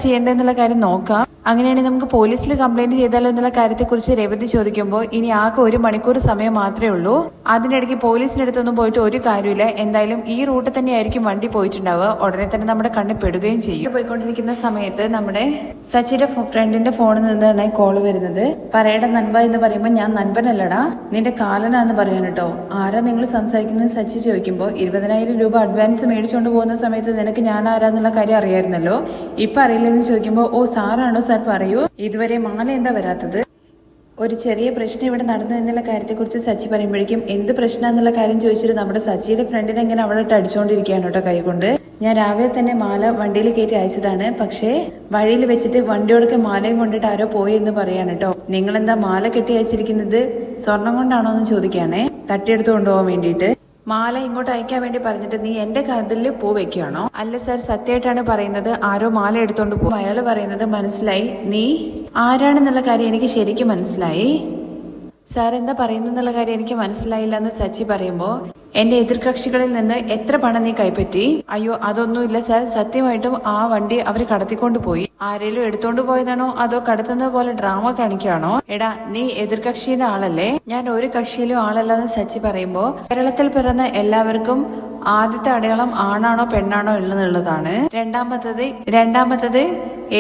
ചെയ്യേണ്ടതെന്നുള്ള കാര്യം നോക്കാം. അങ്ങനെയാണെങ്കിൽ നമുക്ക് പോലീസിൽ കംപ്ലൈന്റ് ചെയ്താലോ എന്നുള്ള കാര്യത്തെക്കുറിച്ച് രേവതി ചോദിക്കുമ്പോൾ, ഇനി ആകെ 1 മണിക്കൂർ സമയം മാത്രമേ ഉള്ളൂ, അതിനിടയ്ക്ക് പോലീസിന്റെ അടുത്തൊന്നും പോയിട്ട് ഒരു കാര്യമില്ല, എന്തായാലും ഈ റൂട്ടിൽ തന്നെയായിരിക്കും വണ്ടി പോയിട്ടുണ്ടാവുക, ഉടനെ തന്നെ നമ്മുടെ കണ്ണിൽ പെടുകയും ചെയ്യും. പോയിക്കൊണ്ടിരിക്കുന്ന സമയത്ത് നമ്മുടെ സച്ചിയുടെ ഫ്രണ്ടിന്റെ ഫോണിൽ നിന്നാണ് കോള് വരുന്നത്. പറയട നൻപ എന്ന് പറയുമ്പോൾ, ഞാൻ നൻപനല്ലടാ, നിന്റെ കാലനാന്ന് പറയാൻ കേട്ടോ. ആരാ നിങ്ങൾ സംസാരിക്കുന്നത് സച്ചി ചോദിക്കുമ്പോൾ, 20,000 രൂപ അഡ്വാൻസ് മേടിച്ചുകൊണ്ട് പോകുന്ന സമയത്ത് നിനക്ക് ഞാൻ ആരാന്നുള്ള കാര്യം അറിയായിരുന്നല്ലോ, ഇപ്പൊ അറിയില്ലെന്ന് ചോദിക്കുമ്പോൾ, ഓ സാറാണോ സാർ, പറയൂ, ഇതുവരെ മാല എന്താ വരാത്തത്? ഒരു ചെറിയ പ്രശ്നം ഇവിടെ നടന്നു എന്നുള്ള കാര്യത്തെക്കുറിച്ച് സച്ചി പറയുമ്പോഴേക്കും, എന്ത് പ്രശ്നം എന്നുള്ള കാര്യം ചോദിച്ചിട്ട് നമ്മുടെ സച്ചിയുടെ ഫ്രണ്ടിനെ ഇങ്ങനെ അവിടെ അടിച്ചുകൊണ്ടിരിക്കുകയാണ് കേട്ടോ കൈകൊണ്ട്. ഞാൻ രാവിലെ തന്നെ മാല വണ്ടിയിൽ കയറ്റി അയച്ചതാണ്, പക്ഷേ വഴിയിൽ വെച്ചിട്ട് വണ്ടിയോടൊക്കെ മാലയും കൊണ്ടിട്ട് ആരോ പോയി എന്ന് പറയാണ് കേട്ടോ. നിങ്ങളെന്താ മാല കെട്ടി അയച്ചിരിക്കുന്നത്, സ്വർണം കൊണ്ടാണോ എന്ന് ചോദിക്കുകയാണേ, തട്ടിയെടുത്ത് കൊണ്ടുപോകാൻ വേണ്ടിയിട്ട്. മാല ഇങ്ങോട്ട് അയക്കാൻ വേണ്ടി പറഞ്ഞിട്ട് നീ എന്റെ കതില് പൂ വെക്കുകയാണോ? അല്ല സാർ, സത്യമായിട്ടാണ് പറയുന്നത്, ആരോ മാല എടുത്തോണ്ട് പോകും. അയാൾ പറയുന്നത്, മനസ്സിലായി, നീ ആരാണെന്നുള്ള കാര്യം എനിക്ക് ശരിക്കും മനസ്സിലായി സാർ, എന്താ പറയുന്നുള്ള കാര്യം എനിക്ക് മനസ്സിലായില്ല എന്ന് സച്ചി പറയുമ്പോൾ, എന്റെ എതിർകക്ഷികളിൽ നിന്ന് എത്ര പണം നീ കൈപ്പറ്റി? അയ്യോ അതൊന്നുമില്ല സാർ, സത്യമായിട്ടും ആ വണ്ടി അവര് കടത്തിക്കൊണ്ട് പോയി. ആരേലും എടുത്തോണ്ട് പോയതാണോ അതോ കടത്തുന്നത് പോലെ ഡ്രാമ കാണിക്കുകയാണോ? എടാ, നീ എതിർകക്ഷിയുടെ ആളല്ലേ, ഞാൻ ഒരു കക്ഷിയിലും ആളല്ലെന്ന് സച്ചി പറയുമ്പോ, കേരളത്തിൽ പിറന്ന എല്ലാവർക്കും ആദ്യത്തെ അടയാളം ആണാണോ പെണ്ണാണോ എന്നുള്ളതാണ്. രണ്ടാമത്തത്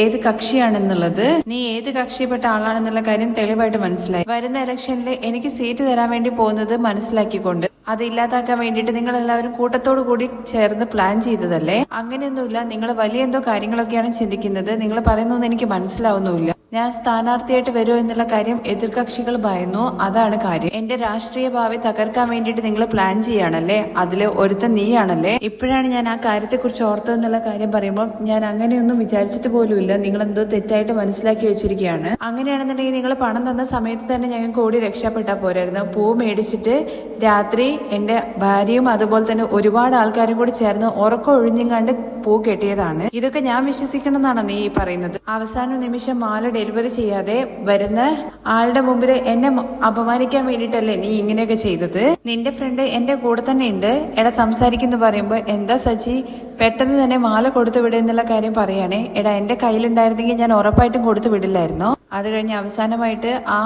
ഏത് കക്ഷിയാണെന്നുള്ളത്. നീ ഏത് കക്ഷിപ്പെട്ട ആളാണെന്നുള്ള കാര്യം തെളിവായിട്ട് മനസ്സിലായി. വരുന്ന ഇലക്ഷനിൽ എനിക്ക് സീറ്റ് തരാൻ വേണ്ടി പോകുന്നത് മനസ്സിലാക്കിക്കൊണ്ട് അത് ഇല്ലാതാക്കാൻ വേണ്ടിയിട്ട് നിങ്ങൾ എല്ലാവരും കൂട്ടത്തോടു കൂടി ചേർന്ന് പ്ലാൻ ചെയ്തതല്ലേ? അങ്ങനെയൊന്നുമില്ല, നിങ്ങൾ വലിയ എന്തോ കാര്യങ്ങളൊക്കെയാണ് ചിന്തിക്കുന്നത്, നിങ്ങൾ പറയുന്നൊന്നും എനിക്ക് മനസ്സിലാവുന്നുമില്ല. ഞാൻ സ്ഥാനാർത്ഥിയായിട്ട് വരുമോ എന്നുള്ള കാര്യം എതിർകക്ഷികൾ ഭയന്നു, അതാണ് കാര്യം. എന്റെ രാഷ്ട്രീയ ഭാവി തകർക്കാൻ വേണ്ടിയിട്ട് നിങ്ങൾ പ്ലാൻ ചെയ്യാണല്ലേ, അതില് ഒരുത്തൻ നീയാണല്ലേ. ഇപ്പോഴാണ് ഞാൻ ആ കാര്യത്തെക്കുറിച്ച് ഓർത്തതെന്നുള്ള കാര്യം പറയുമ്പോൾ, ഞാൻ അങ്ങനെയൊന്നും വിചാരിച്ചിട്ട് പോലും ഇല്ല, നിങ്ങൾ എന്തോ തെറ്റായിട്ട് മനസ്സിലാക്കി വെച്ചിരിക്കുകയാണ്. അങ്ങനെയാണെന്നുണ്ടെങ്കിൽ നിങ്ങൾ പണം തന്ന സമയത്ത് തന്നെ ഞങ്ങൾക്ക് ഓടി രക്ഷപ്പെട്ടാൽ പോരായിരുന്നു. പൂ മേടിച്ചിട്ട് രാത്രി എന്റെ ഭാര്യയും അതുപോലെ തന്നെ ഒരുപാട് ആൾക്കാരും കൂടി ചേർന്ന് ഉറക്കം ഒഴിഞ്ഞും പൂ കെട്ടിയതാണ്. ഇതൊക്കെ ഞാൻ വിശ്വസിക്കണമെന്നാണോ നീ ഈ പറയുന്നത്? അവസാന നിമിഷം മാല ഡെലിവറി ചെയ്യാതെ വരുന്ന ആളുടെ മുമ്പിൽ എന്നെ അപമാനിക്കാൻ വേണ്ടിയിട്ടല്ലേ നീ ഇങ്ങനെയൊക്കെ ചെയ്തത്? നിന്റെ ഫ്രണ്ട് എന്റെ കൂടെ തന്നെ ഉണ്ട്, എടാ സംസാരിക്കുന്നു പറയുമ്പോ, എന്താ സച്ചി പെട്ടെന്ന് തന്നെ മാല കൊടുത്തു വിടുക എന്നുള്ള കാര്യം പറയാണേ. എടാ, എന്റെ കയ്യിലുണ്ടായിരുന്നെങ്കിൽ ഞാൻ ഉറപ്പായിട്ടും കൊടുത്തു വിടില്ലായിരുന്നോ? അത് കഴിഞ്ഞ് അവസാനമായിട്ട് ആ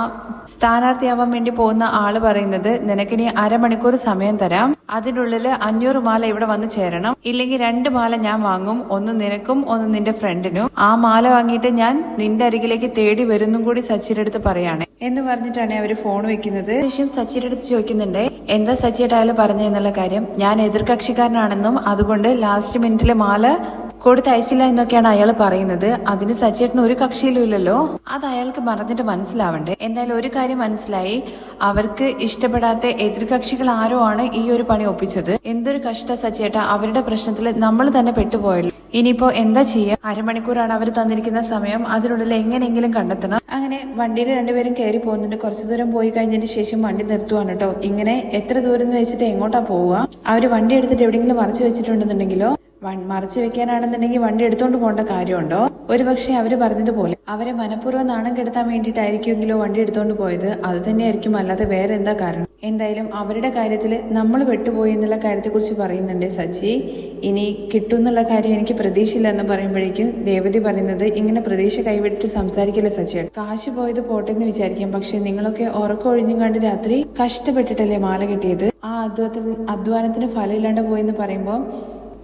സ്ഥാനാർത്ഥിയാവാൻ വേണ്ടി പോകുന്ന ആള് പറയുന്നത്, നിനക്കിനി 1/2 മണിക്കൂർ സമയം തരാം, അതിനുള്ളിൽ 500 മാല ഇവിടെ വന്ന് ചേരണം, ഇല്ലെങ്കിൽ 2 മാല ഞാൻ വാങ്ങും, ഒന്ന് നിനക്കും ഒന്ന് നിന്റെ ഫ്രണ്ടിനും. ആ മാല വാങ്ങിയിട്ട് ഞാൻ നിന്റെ അരികിലേക്ക് തേടി വരുന്നും കൂടി സച്ചിയുടെ അടുത്ത് പറയാണ് എന്ന് പറഞ്ഞിട്ടാണ് അവര് ഫോൺ വെക്കുന്നത്. ശേഷം സച്ചിയുടെ അടുത്ത് ചോദിക്കുന്നുണ്ട്, എന്താ സച്ചിയുടെ അയാൾ പറഞ്ഞെന്നുള്ള കാര്യം. ഞാൻ എതിർകക്ഷിക്കാരനാണെന്നും അതുകൊണ്ട് ലാസ്റ്റ് മിനിറ്റിലെ മാല കൊടുത്തയച്ചില്ല എന്നൊക്കെയാണ് അയാൾ പറയുന്നത്. അതിന് സച്ചേട്ടന് ഒരു കക്ഷിയിലും ഇല്ലല്ലോ, അത് അയാൾക്ക് പറഞ്ഞിട്ട് മനസ്സിലാവണ്ടേ. എന്തായാലും ഒരു കാര്യം മനസ്സിലായി, അവർക്ക് ഇഷ്ടപ്പെടാത്ത എതിർകക്ഷികൾ ആരോ ആണ് ഈ ഒരു പണി ഒപ്പിച്ചത്. എന്തൊരു കഷ്ട സച്ചേട്ട, അവരുടെ പ്രശ്നത്തിൽ നമ്മൾ തന്നെ പെട്ടുപോയല്ലോ. ഇനിയിപ്പോ എന്താ ചെയ്യാ? 1/2 മണിക്കൂറാണ് അവർ തന്നിരിക്കുന്ന സമയം, അതിനുള്ളിൽ എങ്ങനെയെങ്കിലും കണ്ടെത്തണം. അങ്ങനെ വണ്ടിയിൽ രണ്ടുപേരും കയറി പോകുന്നുണ്ട്. കുറച്ചു ദൂരം പോയി കഴിഞ്ഞതിന് ശേഷം വണ്ടി നിർത്തുവാണ് കേട്ടോ. ഇങ്ങനെ എത്ര ദൂരം വെച്ചിട്ട് എങ്ങോട്ടാ പോവുക? അവര് വണ്ടി എടുത്തിട്ട് എവിടെയെങ്കിലും മറച്ചു വെച്ചിട്ടുണ്ടെന്നുണ്ടെങ്കിലോ മറച്ചു വെക്കാനാണെന്നുണ്ടെങ്കിൽ വണ്ടി എടുത്തോണ്ട് പോകേണ്ട കാര്യമുണ്ടോ? ഒരുപക്ഷെ അവര് പറഞ്ഞതുപോലെ അവരെ മനഃപൂർവ്വം നാണം കെടുത്താൻ വേണ്ടിയിട്ടായിരിക്കുമെങ്കിലോ വണ്ടി എടുത്തോണ്ട് പോയത്. അത് തന്നെയായിരിക്കും, അല്ലാതെ വേറെ എന്താ കാരണം? എന്തായാലും അവരുടെ കാര്യത്തിൽ നമ്മൾ പെട്ടുപോയി എന്നുള്ള കാര്യത്തെക്കുറിച്ച് പറയുന്നുണ്ട് സച്ചി. ഇനി കിട്ടും എന്നുള്ള കാര്യം എനിക്ക് പ്രതീക്ഷയില്ല എന്ന് പറയുമ്പോഴേക്കും രേവതി പറയുന്നത്, ഇങ്ങനെ പ്രതീക്ഷ കൈവിട്ടിട്ട് സംസാരിക്കില്ല സച്ചിയാണ്. കാശ് പോയത് പോട്ടെ എന്ന് വിചാരിക്കാം, പക്ഷെ നിങ്ങളൊക്കെ ഉറക്കം ഒഴിഞ്ഞും കണ്ട് രാത്രി കഷ്ടപ്പെട്ടിട്ടല്ലേ മാല കിട്ടിയത്. ആ അധ്വാനത്തിന് ഫലമില്ലാണ്ട് പോയെന്ന് പറയുമ്പോൾ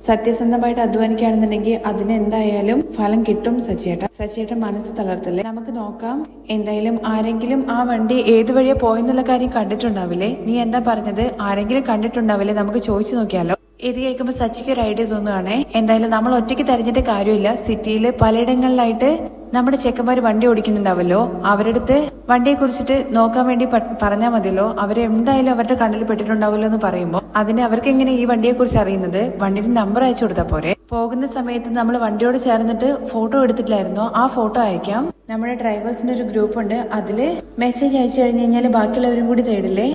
സത്യസന്ധമായിട്ട് അധ്വാനിക്കുകയാണെന്നുണ്ടെങ്കിൽ അതിന് എന്തായാലും ഫലം കിട്ടും. സച്ചിയേട്ടൻ മനസ്സ് തളർത്തല്ലേ. നമുക്ക് നോക്കാം. എന്തായാലും ആരെങ്കിലും ആ വണ്ടി ഏത് വഴിയാ പോയെന്നുള്ള കാര്യം കണ്ടിട്ടുണ്ടാവില്ലേ? നീ എന്താ പറഞ്ഞത്? ആരെങ്കിലും കണ്ടിട്ടുണ്ടാവില്ലേ? നമുക്ക് ചോദിച്ചു നോക്കിയാലോ. ഇത് കേൾക്കുമ്പോൾ സച്ചിക്ക് ഒരു ഐഡിയ തോന്നുകയാണേ. എന്തായാലും നമ്മൾ ഒറ്റയ്ക്ക് തെരഞ്ഞിട്ട് കാര്യമില്ല. സിറ്റിയിൽ പലയിടങ്ങളിലായിട്ട് നമ്മുടെ ചെക്കന്മാർ വണ്ടി ഓടിക്കുന്നുണ്ടാവല്ലോ, അവരുടെ അടുത്ത് വണ്ടിയെ കുറിച്ചിട്ട് നോക്കാൻ വേണ്ടി പറഞ്ഞാൽ മതിയല്ലോ. അവരെന്തായാലും അവരുടെ കണ്ണിൽ പെട്ടിട്ടുണ്ടാവുമല്ലോ എന്ന് പറയുമ്പോൾ അതിന് അവർക്ക് എങ്ങനെ ഈ വണ്ടിയെ കുറിച്ച് അറിയുന്നത്? വണ്ടിയുടെ നമ്പർ അയച്ചു കൊടുത്താൽ പോരെ? പോകുന്ന സമയത്ത് നമ്മൾ വണ്ടിയോട് ചേർന്നിട്ട് ഫോട്ടോ എടുത്തിട്ടില്ലായിരുന്നോ? ആ ഫോട്ടോ അയക്കാം. നമ്മുടെ ഡ്രൈവേഴ്സിന്റെ ഒരു ഗ്രൂപ്പ് ഉണ്ട്, അതില് മെസ്സേജ് അയച്ചു കഴിഞ്ഞ് കഴിഞ്ഞാൽ ബാക്കിയുള്ളവരും കൂടി തേടില്ലേ.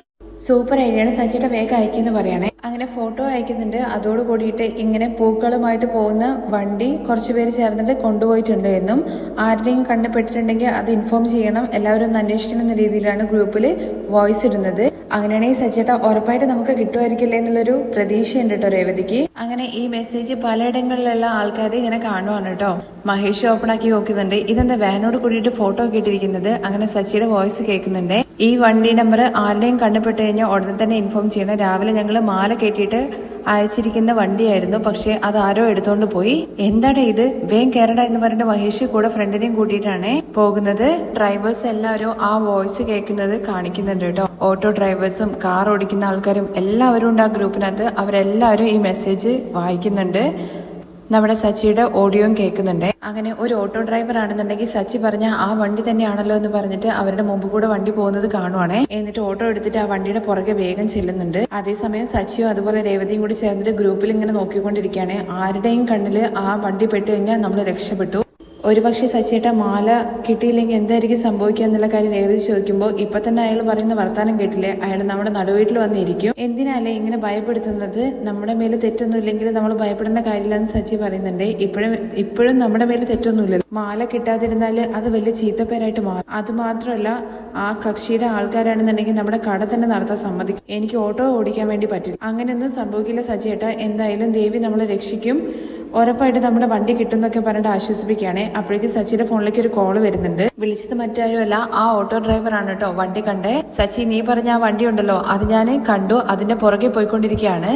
സൂപ്പർ ഐഡിയാണ്. സച്ചിയുടെ വേഗം അയക്കുന്ന പറയണേ. അങ്ങനെ ഫോട്ടോ അയക്കുന്നുണ്ട്. അതോട് കൂടിയിട്ട് ഇങ്ങനെ പൂക്കളുമായിട്ട് പോകുന്ന വണ്ടി കുറച്ചു പേര് ചേർന്നിട്ട് കൊണ്ടുപോയിട്ടുണ്ട് എന്നും ആരുടെയും കണ്ടുപെട്ടിട്ടുണ്ടെങ്കിൽ അത് ഇൻഫോം ചെയ്യണം, എല്ലാവരും ഒന്ന് അന്വേഷിക്കണം എന്ന രീതിയിലാണ് ഗ്രൂപ്പിൽ വോയിസ് ഇടുന്നത്. അങ്ങനെയാണെങ്കിൽ സച്ചിയേട്ട ഉറപ്പായിട്ട് നമുക്ക് കിട്ടുമായിരിക്കില്ലേ എന്നുള്ളൊരു പ്രതീക്ഷയുണ്ട് കേട്ടോ രേവതിക്ക്. അങ്ങനെ ഈ മെസ്സേജ് പലയിടങ്ങളിലുള്ള ആൾക്കാർ ഇങ്ങനെ കാണുവാണ് കേട്ടോ. മഹേഷ് ഓപ്പൺ ആക്കി നോക്കുന്നുണ്ട്. ഇതെന്താ വാനോട് കൂടിയിട്ട് ഫോട്ടോ ഒക്കെ ഇട്ടിരിക്കുന്നത്? അങ്ങനെ സച്ചിയുടെ വോയിസ് കേൾക്കുന്നുണ്ട്. ഈ വണ്ടി നമ്പർ ആരുടെയും കണ്ടുപെട്ട് കഴിഞ്ഞാൽ ഉടനെ തന്നെ ഇൻഫോം ചെയ്യണം. രാവിലെ ഞങ്ങൾ മാല കെട്ടിയിട്ട് അയച്ചിരിക്കുന്ന വണ്ടിയായിരുന്നു, പക്ഷെ അത് ആരോ എടുത്തോണ്ട് പോയി. എന്താണ് ഇത്? വേഗം കയറട എന്ന് പറഞ്ഞിട്ട് മഹേഷ് കൂടെ ഫ്രണ്ടിനെയും കൂട്ടിയിട്ടാണ് പോകുന്നത്. ഡ്രൈവേഴ്സ് എല്ലാവരും ആ വോയിസ് കേൾക്കുന്നത് കാണിക്കുന്നുണ്ട് കേട്ടോ. ഓട്ടോ ഡ്രൈവേഴ്സും കാർ ഓടിക്കുന്ന ആൾക്കാരും എല്ലാവരും ഉണ്ട് ആ ഗ്രൂപ്പിനകത്ത്. അവരെല്ലാവരും ഈ മെസ്സേജ് വായിക്കുന്നുണ്ട്. നമ്മുടെ സച്ചിയുടെ ഓഡിയോയും കേൾക്കുന്നുണ്ട്. അങ്ങനെ ഒരു ഓട്ടോ ഡ്രൈവർ ആണെന്നുണ്ടെങ്കിൽ സച്ചി പറഞ്ഞ ആ വണ്ടി തന്നെയാണല്ലോ എന്ന് പറഞ്ഞിട്ട് അവരുടെ മുമ്പ് കൂടെ വണ്ടി പോകുന്നത് കാണുവാണ്. എന്നിട്ട് ഓട്ടോ എടുത്തിട്ട് ആ വണ്ടിയുടെ പുറകെ വേഗം ചെല്ലുന്നുണ്ട്. അതേസമയം സച്ചിയും അതുപോലെ രേവതിയും കൂടി ചേർന്നിട്ട് ഗ്രൂപ്പിൽ ഇങ്ങനെ നോക്കിക്കൊണ്ടിരിക്കുകയാണ്. ആരുടെയും കണ്ണില് ആ വണ്ടി പെട്ട് കഴിഞ്ഞാൽ നമ്മൾ രക്ഷപ്പെട്ടു. ഒരുപക്ഷെ സച്ചിയേട്ട മാല കിട്ടിയില്ലെങ്കിൽ എന്തായിരിക്കും സംഭവിക്കുക എന്നുള്ള കാര്യം രേവതി ചോദിക്കുമ്പോൾ ഇപ്പൊ തന്നെ അയാൾ പറയുന്ന വർത്താനം കേട്ടില്ലേ, അയാൾ നമ്മുടെ നടുവീട്ടിൽ വന്നിരിക്കും. എന്തിനല്ലേ ഇങ്ങനെ ഭയപ്പെടുത്തുന്നത്? നമ്മുടെ മേല് തെറ്റൊന്നും ഇല്ലെങ്കിൽ നമ്മൾ ഭയപ്പെടേണ്ട കാര്യമില്ലെന്ന് സച്ചി പറയുന്നുണ്ട്. ഇപ്പോഴും നമ്മുടെ മേല് തെറ്റൊന്നുമില്ലല്ലോ. മാല കിട്ടാതിരുന്നാല് അത് വലിയ ചീത്തപ്പേരായിട്ട് മാറും. അത് മാത്രമല്ല, ആ കക്ഷിയുടെ ആൾക്കാരാണെന്നുണ്ടെങ്കിൽ നമ്മുടെ കട തന്നെ നടത്താൻ സമ്മതിക്കും. എനിക്ക് ഓട്ടോ ഓടിക്കാൻ വേണ്ടി പറ്റില്ല. അങ്ങനെയൊന്നും സംഭവിക്കില്ല സച്ചിയേട്ട. എന്തായാലും ദേവി നമ്മളെ രക്ഷിക്കും, ഉറപ്പായിട്ട് നമ്മുടെ വണ്ടി കിട്ടും എന്നൊക്കെ പറഞ്ഞിട്ട് ആശ്വസിപ്പിക്കുകയാണ്. അപ്പോഴേക്ക് സച്ചിയുടെ ഫോണിലേക്ക് ഒരു കോള് വരുന്നുണ്ട്. വിളിച്ചത് മറ്റാരുമല്ല, ആ ഓട്ടോ ഡ്രൈവർ ആണ് കേട്ടോ. വണ്ടി കണ്ടേ. സച്ചി, നീ പറഞ്ഞ ആ വണ്ടി ഉണ്ടല്ലോ, അത് ഞാൻ കണ്ടു. അതിന്റെ പുറകെ പോയിക്കൊണ്ടിരിക്കുകയാണ്.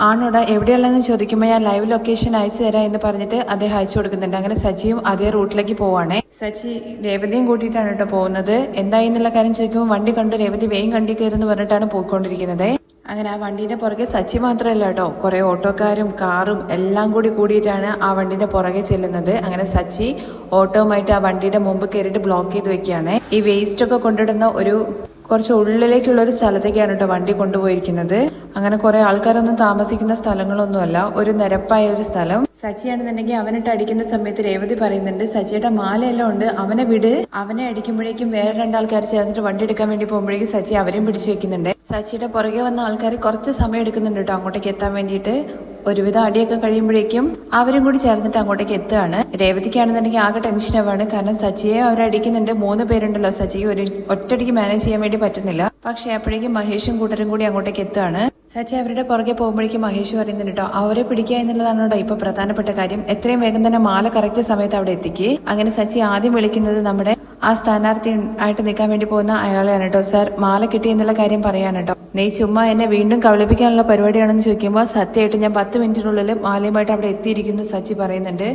ആണോടാ, എവിടെയുള്ളതെന്ന് ചോദിക്കുമ്പോൾ ഞാൻ ലൈവ് ലൊക്കേഷൻ അയച്ചു തരാം എന്ന് പറഞ്ഞിട്ട് അദ്ദേഹം അയച്ചു കൊടുക്കുന്നുണ്ട്. അങ്ങനെ സച്ചിയും അതേ റൂട്ടിലേക്ക് പോവാണ്. സച്ചി രേവതിയും കൂട്ടിയിട്ടാണ് കേട്ടോ പോകുന്നത്. എന്തായി എന്നുള്ള കാര്യം ചോദിക്കുമ്പോൾ വണ്ടി കണ്ടു, രേവതി വേഗം കണ്ടി കയറുന്നു പറഞ്ഞിട്ടാണ് പോയിക്കൊണ്ടിരിക്കുന്നത്. അങ്ങനെ ആ വണ്ടിന്റെ പുറകെ സച്ചി മാത്രമല്ല കേട്ടോ, കുറെ ഓട്ടോക്കാരും കാറും എല്ലാം കൂടിയിട്ടാണ് ആ വണ്ടിന്റെ പുറകെ ചെല്ലുന്നത്. അങ്ങനെ സച്ചി ഓട്ടോവുമായിട്ട് ആ വണ്ടിയുടെ മുമ്പ് കയറിയിട്ട് ബ്ലോക്ക് ചെയ്ത് വെക്കുകയാണ്. ഈ വേസ്റ്റ് ഒക്കെ കൊണ്ടിടുന്ന ഒരു കുറച്ച് ഉള്ളിലേക്കുള്ള ഒരു സ്ഥലത്തേക്കാണ് കേട്ടോ വണ്ടി കൊണ്ടുപോയിരിക്കുന്നത്. അങ്ങനെ കുറെ ആൾക്കാരൊന്നും താമസിക്കുന്ന സ്ഥലങ്ങളൊന്നുമല്ല, ഒരു നിരപ്പായ ഒരു സ്ഥലം. സച്ചിയാണെന്നുണ്ടെങ്കിൽ അവനിട്ട് അടിക്കുന്ന സമയത്ത് രേവതി പറയുന്നുണ്ട്, സച്ചിയുടെ മാലയെല്ലാം ഉണ്ട്, അവനെ വിട്. അവനെ അടിക്കുമ്പോഴേക്കും വേറെ രണ്ടാൾക്കാർ ചേർന്നിട്ട് വണ്ടി എടുക്കാൻ വേണ്ടി പോകുമ്പോഴേക്കും സച്ചി അവരെയും പിടിച്ചു വെക്കുന്നുണ്ട്. സച്ചിയുടെ പുറകെ വന്ന ആൾക്കാർ കുറച്ച് സമയം എടുക്കുന്നുണ്ട് കേട്ടോ അങ്ങോട്ടേക്ക് എത്താൻ വേണ്ടിയിട്ട്. ഒരുവിധം അടിയൊക്കെ കഴിയുമ്പോഴേക്കും അവരും കൂടി ചേർന്നിട്ട് അങ്ങോട്ടേക്ക് എത്തുകയാണ്. രേവതിക്കാണെന്നുണ്ടെങ്കിൽ ആകെ ടെൻഷനാവാണ്. കാരണം സച്ചിയെ അവരടിക്കുന്നുണ്ട്. 3 പേരുണ്ടല്ലോ, സച്ചിക്ക് ഒറ്റയടിക്ക് മാനേജ് ചെയ്യാൻ വേണ്ടി പറ്റുന്നില്ല. പക്ഷെ അപ്പോഴേക്കും മഹേഷും കൂട്ടരും കൂടി അങ്ങോട്ടേക്ക് എത്തുകയാണ്. സച്ചി അവരുടെ പുറകെ പോകുമ്പോഴേക്കും മഹേഷ് പറയുന്നുണ്ട് കേട്ടോ, അവരെ പിടിക്കുക എന്നുള്ളതാണ് കേട്ടോ ഇപ്പൊ പ്രധാനപ്പെട്ട കാര്യം. എത്രയും വേഗം തന്നെ മാല കറക്റ്റ് സമയത്ത് അവിടെ എത്തിക്ക്. അങ്ങനെ സച്ചി ആദ്യം വിളിക്കുന്നത് നമ്മുടെ ആ സ്ഥാനാർത്ഥി ആയിട്ട് നിൽക്കാൻ വേണ്ടി പോകുന്ന അയാളെയാണ് കേട്ടോ. സാർ, മാല കിട്ടി എന്നുള്ള കാര്യം പറയാണ് കേട്ടോ. നീ ചുമ്മാ എന്നെ വീണ്ടും കബളിപ്പിക്കാനുള്ള പരിപാടിയാണെന്ന് ചോദിക്കുമ്പോൾ സത്യമായിട്ട് ഞാൻ 10 മിനിറ്റിനുള്ളിൽ മാലയുമായിട്ട് അവിടെ എത്തിയിരിക്കുന്നു സച്ചി പറയുന്നുണ്ട്.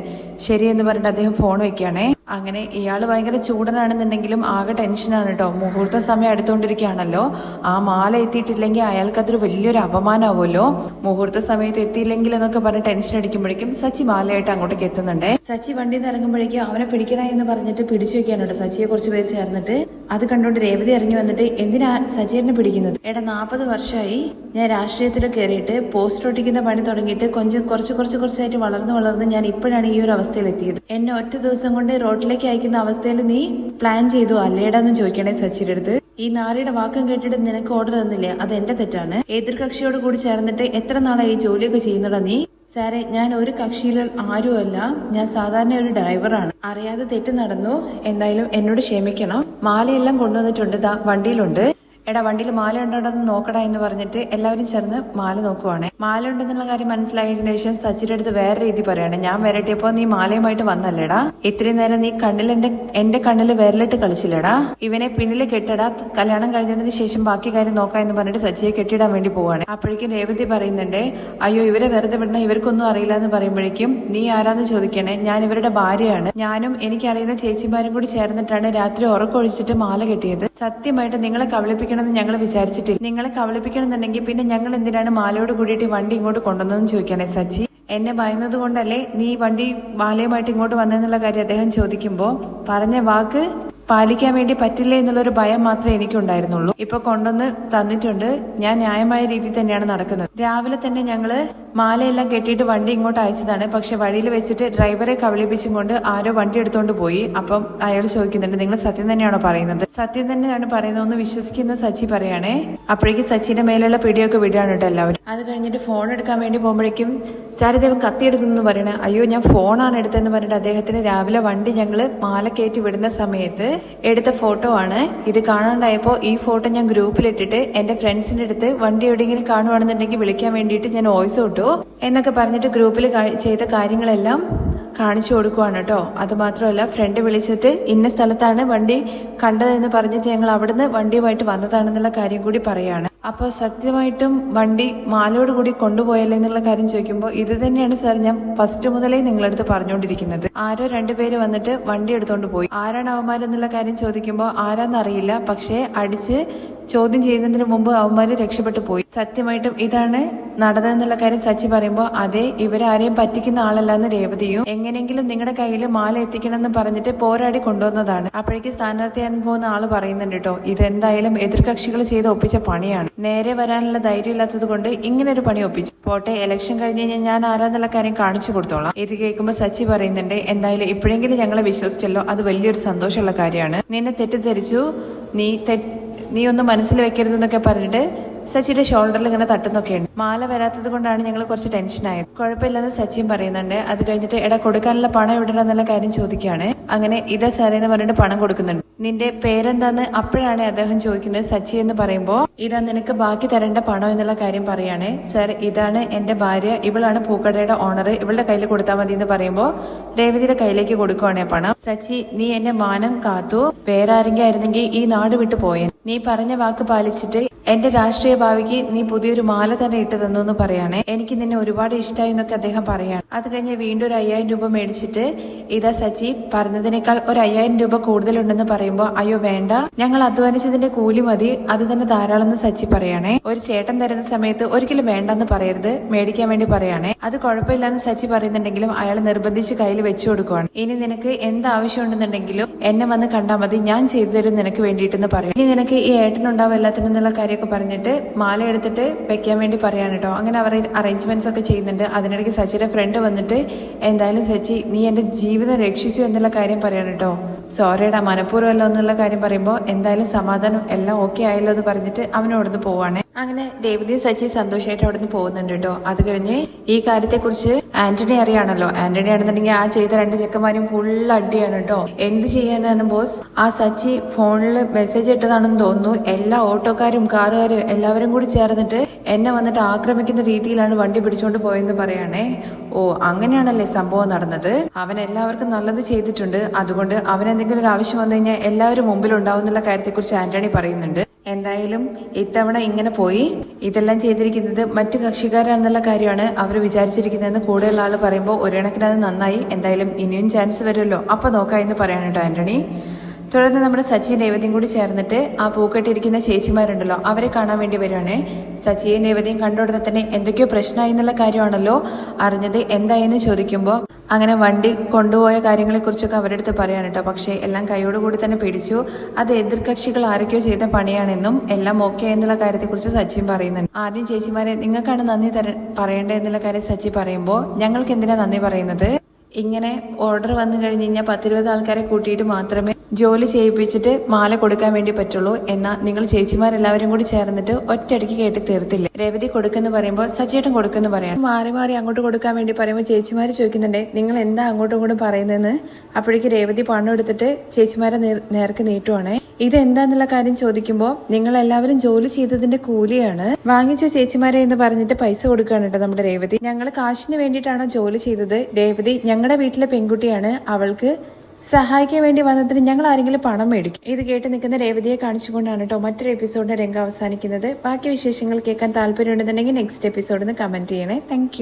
ശരിയെന്ന് പറഞ്ഞിട്ട് അദ്ദേഹം ഫോൺ വെക്കുകയാണേ. അങ്ങനെ ഇയാൾ ഭയങ്കര ചൂടനാണെന്നുണ്ടെങ്കിലും ആകെ ടെൻഷനാണ് കേട്ടോ. മുഹൂർത്ത സമയം അടുത്തുകൊണ്ടിരിക്കുകയാണല്ലോ. ആ മാല എത്തിയിട്ടില്ലെങ്കിൽ അയാൾക്കതൊരു വലിയൊരു അപമാനമാവുമല്ലോ. മുഹൂർത്ത സമയത്ത് എത്തിയില്ലെങ്കിൽ എന്നൊക്കെ പറഞ്ഞ് ടെൻഷൻ അടിക്കുമ്പോഴേക്കും സച്ചി മാലയായിട്ട് അങ്ങോട്ടേക്ക് എത്തുന്നുണ്ട്. സച്ചി വണ്ടിയിൽ നിന്ന് ഇറങ്ങുമ്പോഴേക്കും അവനെ പിടിക്കണ എന്ന് പറഞ്ഞിട്ട് പിടിച്ചു വെക്കാണ് കേട്ടോ സച്ചിയെ കുറച്ച് പേര് ചേർന്നിട്ട്. അത് കണ്ടുകൊണ്ട് രേവതി ഇറങ്ങി വന്നിട്ട്, എന്തിനാ സച്ചിയെ പിടിക്കുന്നത്? 40 വർഷമായി ഞാൻ രാഷ്ട്രീയത്തിൽ കയറിയിട്ട് പോസ്റ്റർ ഒട്ടിക്കുന്ന പണി തുടങ്ങിയിട്ട് കുറച്ചായിട്ട് വളർന്ന് ഞാൻ ഇപ്പോഴാണ് ഈ ഒരു അവസ്ഥയിൽ എത്തിയത്. എന്നെ ഒറ്റ ദിവസം കൊണ്ട് റോഡിലേക്ക് അയക്കുന്ന അവസ്ഥയിൽ നീ പ്ലാൻ ചെയ്തു അല്ലേടാന്ന് ചോദിക്കണേ സച്ചിയുടെ അടുത്ത്. ഈ നാരിയുടെ വാക്കം കേട്ടിട്ട് നിനക്ക് ഓർഡർ തന്നില്ലേ, അത് എന്റെ തെറ്റാണ്. എതിർകക്ഷിയോട് കൂടി ചേർന്നിട്ട് എത്ര നാളായി ഈ ജോലിയൊക്കെ ചെയ്യുന്നടാ നീ? സാറേ, ഞാൻ ഒരു കക്ഷിയിൽ ആരുമല്ല, ഞാൻ സാധാരണ ഒരു ഡ്രൈവറാണ്. അറിയാതെ തെറ്റ് നടന്നു. എന്തായാലും എന്നോട് ക്ഷമിക്കണം. മാലയെല്ലാം കൊണ്ടുവന്നിട്ടുണ്ട്, ദാ വണ്ടിയിലുണ്ട്. എടാ, വണ്ടിയിൽ മാല ഉണ്ടോന്ന് നോക്കടാ എന്ന് പറഞ്ഞിട്ട് എല്ലാവരും ചേർന്ന് മാല നോക്കുവാണ്. മാല ഉണ്ടെന്നുള്ള കാര്യം മനസ്സിലായതിനു ശേഷം സച്ചിയുടെ അടുത്ത് വേറെ രീതി പറയാണ്. ഞാൻ വരട്ടിയപ്പോ നീ മാലയുമായിട്ട് വന്നല്ലേടാ, ഇത്രയും നേരം നീ കണ്ണിൽ എന്റെ കണ്ണിൽ വിരലിട്ട് കളിച്ചില്ലടാ, ഇവനെ പിന്നില് കെട്ടടാ, കല്യാണം കഴിഞ്ഞതിന് ശേഷം ബാക്കി കാര്യം നോക്കാം എന്ന് പറഞ്ഞിട്ട് സച്ചിയെ കെട്ടിയിടാൻ വേണ്ടി പോവാണ്. അപ്പോഴേക്കും രേവതി പറയുന്നുണ്ട്, അയ്യോ ഇവരെ വെറുതെ വിടണം, ഇവർക്കൊന്നും അറിയില്ല എന്ന് പറയുമ്പോഴേക്കും നീ ആരാന്ന് ചോദിക്കണേ, ഞാൻ ഇവരുടെ ഭാര്യയാണ്. ഞാനും എനിക്കറിയുന്ന ചേച്ചിമാരും കൂടി ചേർന്നിട്ടാണ് രാത്രി ഉറക്കൊഴിച്ചിട്ട് മാല കെട്ടിയത്. സത്യമായിട്ട് നിങ്ങളെ കബളിപ്പിക്കണമെന്ന് ഞങ്ങൾ വിചാരിച്ചിട്ടില്ല. നിങ്ങളെ കബളിപ്പിക്കണമെന്നുണ്ടെങ്കിൽ പിന്നെ ഞങ്ങൾ എന്തിനാണ് മാലയോട് കൂടിയിട്ട് വണ്ടി ഇങ്ങോട്ട് കൊണ്ടുവന്നതെന്ന് ചോദിക്കണേ സച്ചി. എന്നെ ഭയന്നത് കൊണ്ടല്ലേ നീ വണ്ടി മാലയുമായിട്ട് ഇങ്ങോട്ട് വന്നതെന്നുള്ള കാര്യം അദ്ദേഹം ചോദിക്കുമ്പോൾ പറഞ്ഞ വാക്ക് പാലിക്കാൻ വേണ്ടി പറ്റില്ലേ എന്നുള്ളൊരു ഭയം മാത്രമേ എനിക്കുണ്ടായിരുന്നുള്ളൂ. ഇപ്പൊ കൊണ്ടുവന്ന് തന്നിട്ടുണ്ട്, ഞാൻ ന്യായമായ രീതിയിൽ തന്നെയാണ് നടക്കുന്നത്. രാവിലെ തന്നെ ഞങ്ങള് മാലയെല്ലാം കെട്ടിയിട്ട് വണ്ടി ഇങ്ങോട്ട് അയച്ചതാണ്. പക്ഷെ വഴിയിൽ വെച്ചിട്ട് ഡ്രൈവറെ കബളിപ്പിച്ചും കൊണ്ട് ആരോ വണ്ടി എടുത്തോണ്ട് പോയി. അപ്പം അയാൾ ചോദിക്കുന്നുണ്ട്, നിങ്ങൾ സത്യം തന്നെയാണോ പറയുന്നത്? സത്യം തന്നെയാണ് പറയുന്നത്, ഒന്ന് വിശ്വസിക്കുന്ന സച്ചി പറയാണേ. അപ്പോഴേക്കും സച്ചിന്റെ മേലുള്ള പിടിയൊക്കെ വിടുകയാണ് കേട്ടോ എല്ലാവരും. അത് കഴിഞ്ഞിട്ട് ഫോൺ എടുക്കാൻ വേണ്ടി പോകുമ്പോഴേക്കും സാരദേവൻ കത്തിയെടുക്കുന്നു പറയണേ. അയ്യോ ഞാൻ ഫോണാണ് എടുത്തതെന്ന് പറഞ്ഞിട്ട് അദ്ദേഹത്തിന് രാവിലെ വണ്ടി ഞങ്ങള് മാല കയറ്റി വിടുന്ന സമയത്ത് എടുത്ത ഫോട്ടോ ആണ് ഇത്. കാണാണ്ടായപ്പോ ഈ ഫോട്ടോ ഞാൻ ഗ്രൂപ്പിലിട്ടിട്ട് എന്റെ ഫ്രണ്ട്സിന്റെ അടുത്ത് വണ്ടി എവിടെയെങ്കിലും കാണുവാണെന്നുണ്ടെങ്കിൽ വിളിക്കാൻ വേണ്ടിയിട്ട് ഞാൻ വോയിസ് ഇട്ടു എന്നൊക്കെ പറഞ്ഞിട്ട് ഗ്രൂപ്പിൽ ചെയ്ത കാര്യങ്ങളെല്ലാം കാണിച്ചു കൊടുക്കുവാണ് കേട്ടോ. അത് മാത്രമല്ല ഫ്രണ്ട് വിളിച്ചിട്ട് ഇന്ന സ്ഥലത്താണ് വണ്ടി കണ്ടതെന്ന് പറഞ്ഞിട്ട് ഞങ്ങൾ അവിടുന്ന് വണ്ടിയുമായിട്ട് വന്നതാണെന്നുള്ള കാര്യം കൂടി പറയാണ്. അപ്പോൾ സത്യമായിട്ടും വണ്ടി മാലയോട് കൂടി കൊണ്ടുപോയല്ലേ എന്നുള്ള കാര്യം ചോദിക്കുമ്പോൾ ഇത് തന്നെയാണ് സാർ ഞാൻ ഫസ്റ്റ് മുതലേ നിങ്ങളടുത്ത് പറഞ്ഞുകൊണ്ടിരിക്കുന്നത്. ആരോ രണ്ടുപേര് വന്നിട്ട് വണ്ടി എടുത്തോണ്ട് പോയി. ആരാണ് അവന്മാരെന്നുള്ള കാര്യം ചോദിക്കുമ്പോൾ ആരാന്നറിയില്ല. പക്ഷേ അടിച്ച് ചോദ്യം ചെയ്യുന്നതിന് മുമ്പ് അവന്മാര് രക്ഷപ്പെട്ടു പോയി. സത്യമായിട്ടും ഇതാണ് നടന്നതെന്നുള്ള കാര്യം സച്ചി പറയുമ്പോൾ അതെ, ഇവരാരെയും പറ്റിക്കുന്ന ആളല്ലാന്ന് രേവതിയും എങ്ങനെയെങ്കിലും നിങ്ങളുടെ കയ്യിൽ മാല എത്തിക്കണമെന്ന് പറഞ്ഞിട്ട് പോരാടി കൊണ്ടുവന്നതാണ്. അപ്പോഴേക്ക് സ്ഥാനാർത്ഥിയാൻ പോകുന്ന ആള് പറയുന്നുണ്ട് കേട്ടോ, ഇതെന്തായാലും എതിർകക്ഷികൾ ചെയ്ത് ഒപ്പിച്ച പണിയാണ്. നേരെ വരാനുള്ള ധൈര്യം ഇല്ലാത്തത് കൊണ്ട് ഇങ്ങനെ ഒരു പണി ഒപ്പിച്ചു. പോട്ടെ, ഇലക്ഷൻ കഴിഞ്ഞ് കഴിഞ്ഞാൽ ഞാൻ ആരാന്നുള്ള കാര്യം കാണിച്ചു കൊടുത്തോളാം. ഇത് കേൾക്കുമ്പോൾ സച്ചി പറയുന്നുണ്ട്, എന്തായാലും ഇപ്പോഴെങ്കിലും ഞങ്ങളെ വിശ്വസിച്ചല്ലോ, അത് വലിയൊരു സന്തോഷമുള്ള കാര്യമാണ്. നിന്നെ തെറ്റിദ്ധരിച്ചു, നീ ഒന്നും മനസ്സിൽ വെക്കരുതെന്നൊക്കെ പറഞ്ഞിട്ട് സച്ചിയുടെ ഷോൾഡറിൽ ഇങ്ങനെ തട്ടുന്നൊക്കെയുണ്ട്. മാല വരാത്തത് കൊണ്ടാണ് ഞങ്ങൾ കുറച്ച് ടെൻഷനായത്. കുഴപ്പമില്ലെന്ന് സച്ചിയും പറയുന്നുണ്ട്. അത് കഴിഞ്ഞിട്ട് എടാ കൊടുക്കാനുള്ള പണം എവിടെയാണെന്നുള്ള കാര്യം ചോദിക്കുകയാണ്. അങ്ങനെ ഇതാ സാറേ എന്ന് പറഞ്ഞിട്ട് പണം കൊടുക്കുന്നുണ്ട്. നിന്റെ പേരെന്താന്ന് അപ്പോഴാണ് അദ്ദേഹം ചോദിക്കുന്നത്. സച്ചി എന്ന് പറയുമ്പോൾ ഇതാ നിനക്ക് ബാക്കി തരേണ്ട പണം എന്നുള്ള കാര്യം പറയാണ്. സാർ ഇതാണ് എന്റെ ഭാര്യ, ഇവളാണ് പൂക്കടയുടെ ഓണർ, ഇവളുടെ കയ്യിൽ കൊടുത്താൽ മതി എന്ന് പറയുമ്പോൾ രേവതിയുടെ കയ്യിലേക്ക് കൊടുക്കുവാണ് പണം. സച്ചി, നീ എന്റെ മാനം കാത്തു, വേറാരെങ്കിലും ആയിരുന്നെങ്കിൽ ഈ നാട് വിട്ടു പോയേ. നീ പറഞ്ഞ വാക്ക് പാലിച്ചിട്ട് എന്റെ രാഷ്ട്രീയ ഭാവിക്ക് നീ പുതിയൊരു മാല തന്നെ ഇട്ട് തന്നു എന്ന് പറയാണ്. എനിക്ക് നിന്നെ ഒരുപാട് ഇഷ്ടമായി എന്നൊക്കെ അദ്ദേഹം പറയാണ്. അത് കഴിഞ്ഞ് വീണ്ടും ഒരു 5000 രൂപ മേടിച്ചിട്ട് ഇതാ സച്ചി, പറഞ്ഞതിനേക്കാൾ ഒരു 5000 രൂപ കൂടുതലുണ്ടെന്ന് പറയുമ്പോൾ അയ്യോ വേണ്ട, ഞങ്ങൾ അധ്വാനിച്ചതിന്റെ കൂലി മതി, അത് തന്നെ ധാരാളം എന്ന് സച്ചി പറയാണേ. ഒരു ചേട്ടൻ തരുന്ന സമയത്ത് ഒരിക്കലും വേണ്ടെന്ന് പറയരുത്, മേടിക്കാൻ വേണ്ടി പറയാണേ. അത് കുഴപ്പമില്ലാന്ന് സച്ചി പറയുന്നുണ്ടെങ്കിലും അയാൾ നിർബന്ധിച്ച് കയ്യിൽ വെച്ചു കൊടുക്കുവാണ്. ഇനി നിനക്ക് എന്ത് ആവശ്യമുണ്ടെന്നുണ്ടെങ്കിലും എന്നെ വന്ന് കണ്ടാൽ മതി, ഞാൻ ചെയ്തു തരും നിനക്ക് വേണ്ടിയിട്ടെന്ന് പറയും. ഇനി നിനക്ക് ഈ ഏട്ടനുണ്ടാവും എല്ലാത്തിനും എന്നുള്ള കാര്യമൊക്കെ പറഞ്ഞിട്ട് മാല എടുത്തിട്ട് വെക്കാൻ വേണ്ടി പറയാണ് കേട്ടോ. അങ്ങനെ അവർ അറേഞ്ച്മെന്റ്സ് ഒക്കെ ചെയ്യുന്നുണ്ട്. അതിനിടയ്ക്ക് സച്ചിയുടെ ഫ്രണ്ട് വന്നിട്ട് എന്തായാലും സച്ചി നീ എന്റെ ജീവിതം രക്ഷിച്ചു എന്നുള്ള കാര്യം പറയാണ് കേട്ടോ. സോറിയടാ, മനഃപൂർവ്വമല്ലോ എന്നുള്ള കാര്യം പറയുമ്പോൾ എന്തായാലും സമാധാനം എല്ലാം ഓക്കെ ആയല്ലോ എന്ന് പറഞ്ഞിട്ട് അവനോടന്ന് പോവാണ്. അങ്ങനെ രേവതി സച്ചി സന്തോഷമായിട്ട് അവിടെ നിന്ന് പോകുന്നുണ്ട് കേട്ടോ. അത് കഴിഞ്ഞ് ഈ കാര്യത്തെക്കുറിച്ച് ആന്റണി അറിയാണല്ലോ. ആന്റണി ആണെന്നുണ്ടെങ്കിൽ ആ ചെയ്ത 2 ചെക്കന്മാരും ഫുൾ അടിയാണ് കേട്ടോ. എന്ത് ചെയ്യാനാണ് ബോസ്, ആ സച്ചി ഫോണിൽ മെസ്സേജ് ഇട്ടതാണെന്ന് തോന്നുന്നു. എല്ലാ ഓട്ടോക്കാരും കാറുകാരും എല്ലാവരും കൂടി ചേർന്നിട്ട് എന്നെ വന്നിട്ട് ആക്രമിക്കുന്ന രീതിയിലാണ് വണ്ടി പിടിച്ചുകൊണ്ട് പോയെന്ന് പറയാണേ. ഓ അങ്ങനെയാണല്ലേ സംഭവം നടന്നത്. അവൻ എല്ലാവർക്കും നല്ലത് ചെയ്തിട്ടുണ്ട്, അതുകൊണ്ട് അവൻ എന്തെങ്കിലും ഒരു ആവശ്യം വന്നു കഴിഞ്ഞാൽ എല്ലാവരും മുമ്പിൽ ഉണ്ടാവും എന്നുള്ള കാര്യത്തെക്കുറിച്ച് ആന്റണി പറയുന്നുണ്ട്. എന്തായാലും ഇത്തവണ ഇങ്ങനെ പോയി, ഇതെല്ലാം ചെയ്തിരിക്കുന്നത് മറ്റു കക്ഷിക്കാരാണെന്നുള്ള കാര്യമാണ് അവർ വിചാരിച്ചിരിക്കുന്നതെന്ന് കൂടുതൽ ആൾ പറയുമ്പോൾ ഒരു കണക്കിന് അത് നന്നായി. എന്തായാലും ഇനിയും ചാൻസ് വരുമല്ലോ, അപ്പൊ നോക്കാം എന്ന് പറയാൻ കേട്ടോ ആന്റണി. തുടർന്ന് നമ്മുടെ സച്ചിയും രേവതിയും കൂടി ചേർന്നിട്ട് ആ പൂക്കെട്ടിരിക്കുന്ന ചേച്ചിമാരുണ്ടല്ലോ അവരെ കാണാൻ വേണ്ടി വരുവാണ്. സച്ചിയും രേവതിയും കണ്ട ഉടനെ തന്നെ എന്തൊക്കെയോ പ്രശ്നമായി എന്നുള്ള കാര്യമാണല്ലോ അറിഞ്ഞത്. എന്തായെന്ന് ചോദിക്കുമ്പോൾ അങ്ങനെ വണ്ടി കൊണ്ടുപോയ കാര്യങ്ങളെക്കുറിച്ചൊക്കെ അവരുടെ അടുത്ത് പറയാൻ കേട്ടോ. പക്ഷേ എല്ലാം കൈയോടുകൂടി തന്നെ പിടിച്ചു. അത് എതിർകക്ഷികൾ ആരൊക്കെയോ ചെയ്ത പണിയാണെന്നും എല്ലാം ഓക്കെ എന്നുള്ള കാര്യത്തെക്കുറിച്ച് സച്ചിൻ പറയുന്നുണ്ട്. ആദ്യം ചേച്ചിമാരെ നിങ്ങൾക്കാണ് നന്ദി പറയേണ്ടത് എന്നുള്ള കാര്യം സച്ചി പറയുമ്പോൾ ഞങ്ങൾക്ക് എന്തിനാ നന്ദി പറയുന്നത്, ഇങ്ങനെ ഓർഡർ വന്നു കഴിഞ്ഞ് കഴിഞ്ഞാൽ 10-20 ആൾക്കാരെ കൂട്ടിയിട്ട് മാത്രമേ ജോലി ചെയ്യിപ്പിച്ചിട്ട് മാല കൊടുക്കാൻ വേണ്ടി പറ്റുള്ളൂ. എന്നാൽ നിങ്ങൾ ചേച്ചിമാരെല്ലാവരും കൂടി ചേർന്നിട്ട് ഒറ്റയടിക്ക് കേട്ടി തീർത്തില്ല. രേവതി കൊടുക്കുന്ന പറയുമ്പോൾ സച്ചിയേട്ടൻ കൊടുക്കുന്ന പറയണം. മാറി മാറി അങ്ങോട്ട് കൊടുക്കാൻ വേണ്ടി പറയുമ്പോൾ ചേച്ചിമാർ ചോദിക്കുന്നുണ്ടേ നിങ്ങൾ എന്താ അങ്ങോട്ടും ഇങ്ങോട്ടും പറയുന്നതെന്ന്. അപ്പോഴേക്ക് രേവതി പണം എടുത്തിട്ട് ചേച്ചിമാരെ നേർക്ക് നീട്ടുവാണേ. ഇതെന്താന്നുള്ള കാര്യം ചോദിക്കുമ്പോൾ നിങ്ങൾ എല്ലാവരും ജോലി ചെയ്തതിന്റെ കൂലിയാണ്, വാങ്ങിച്ച ചേച്ചിമാരെ എന്ന് പറഞ്ഞിട്ട് പൈസ കൊടുക്കുകയാണ് കേട്ടോ നമ്മുടെ രേവതി. ഞങ്ങൾ കാശിന് വേണ്ടിയിട്ടാണോ ജോലി ചെയ്തത്? രേവതി ഞങ്ങളുടെ വീട്ടിലെ പെൺകുട്ടിയാണ്, അവൾക്ക് സഹായിക്കാൻ വേണ്ടി വന്നതിന് ഞങ്ങൾ ആരെങ്കിലും പണം മേടിക്കും. ഇത് കേട്ട് നിൽക്കുന്ന രേവതിയെ കാണിച്ചുകൊണ്ടാണ് കേട്ടോ മറ്റൊരു എപ്പിസോഡിന്റെ രംഗം അവസാനിക്കുന്നത്. ബാക്കി വിശേഷങ്ങൾ കേൾക്കാൻ താല്പര്യമുണ്ടെന്നുണ്ടെങ്കിൽ നെക്സ്റ്റ് എപ്പിസോഡിൽ നിന്ന് കമന്റ് ചെയ്യണേ. താങ്ക്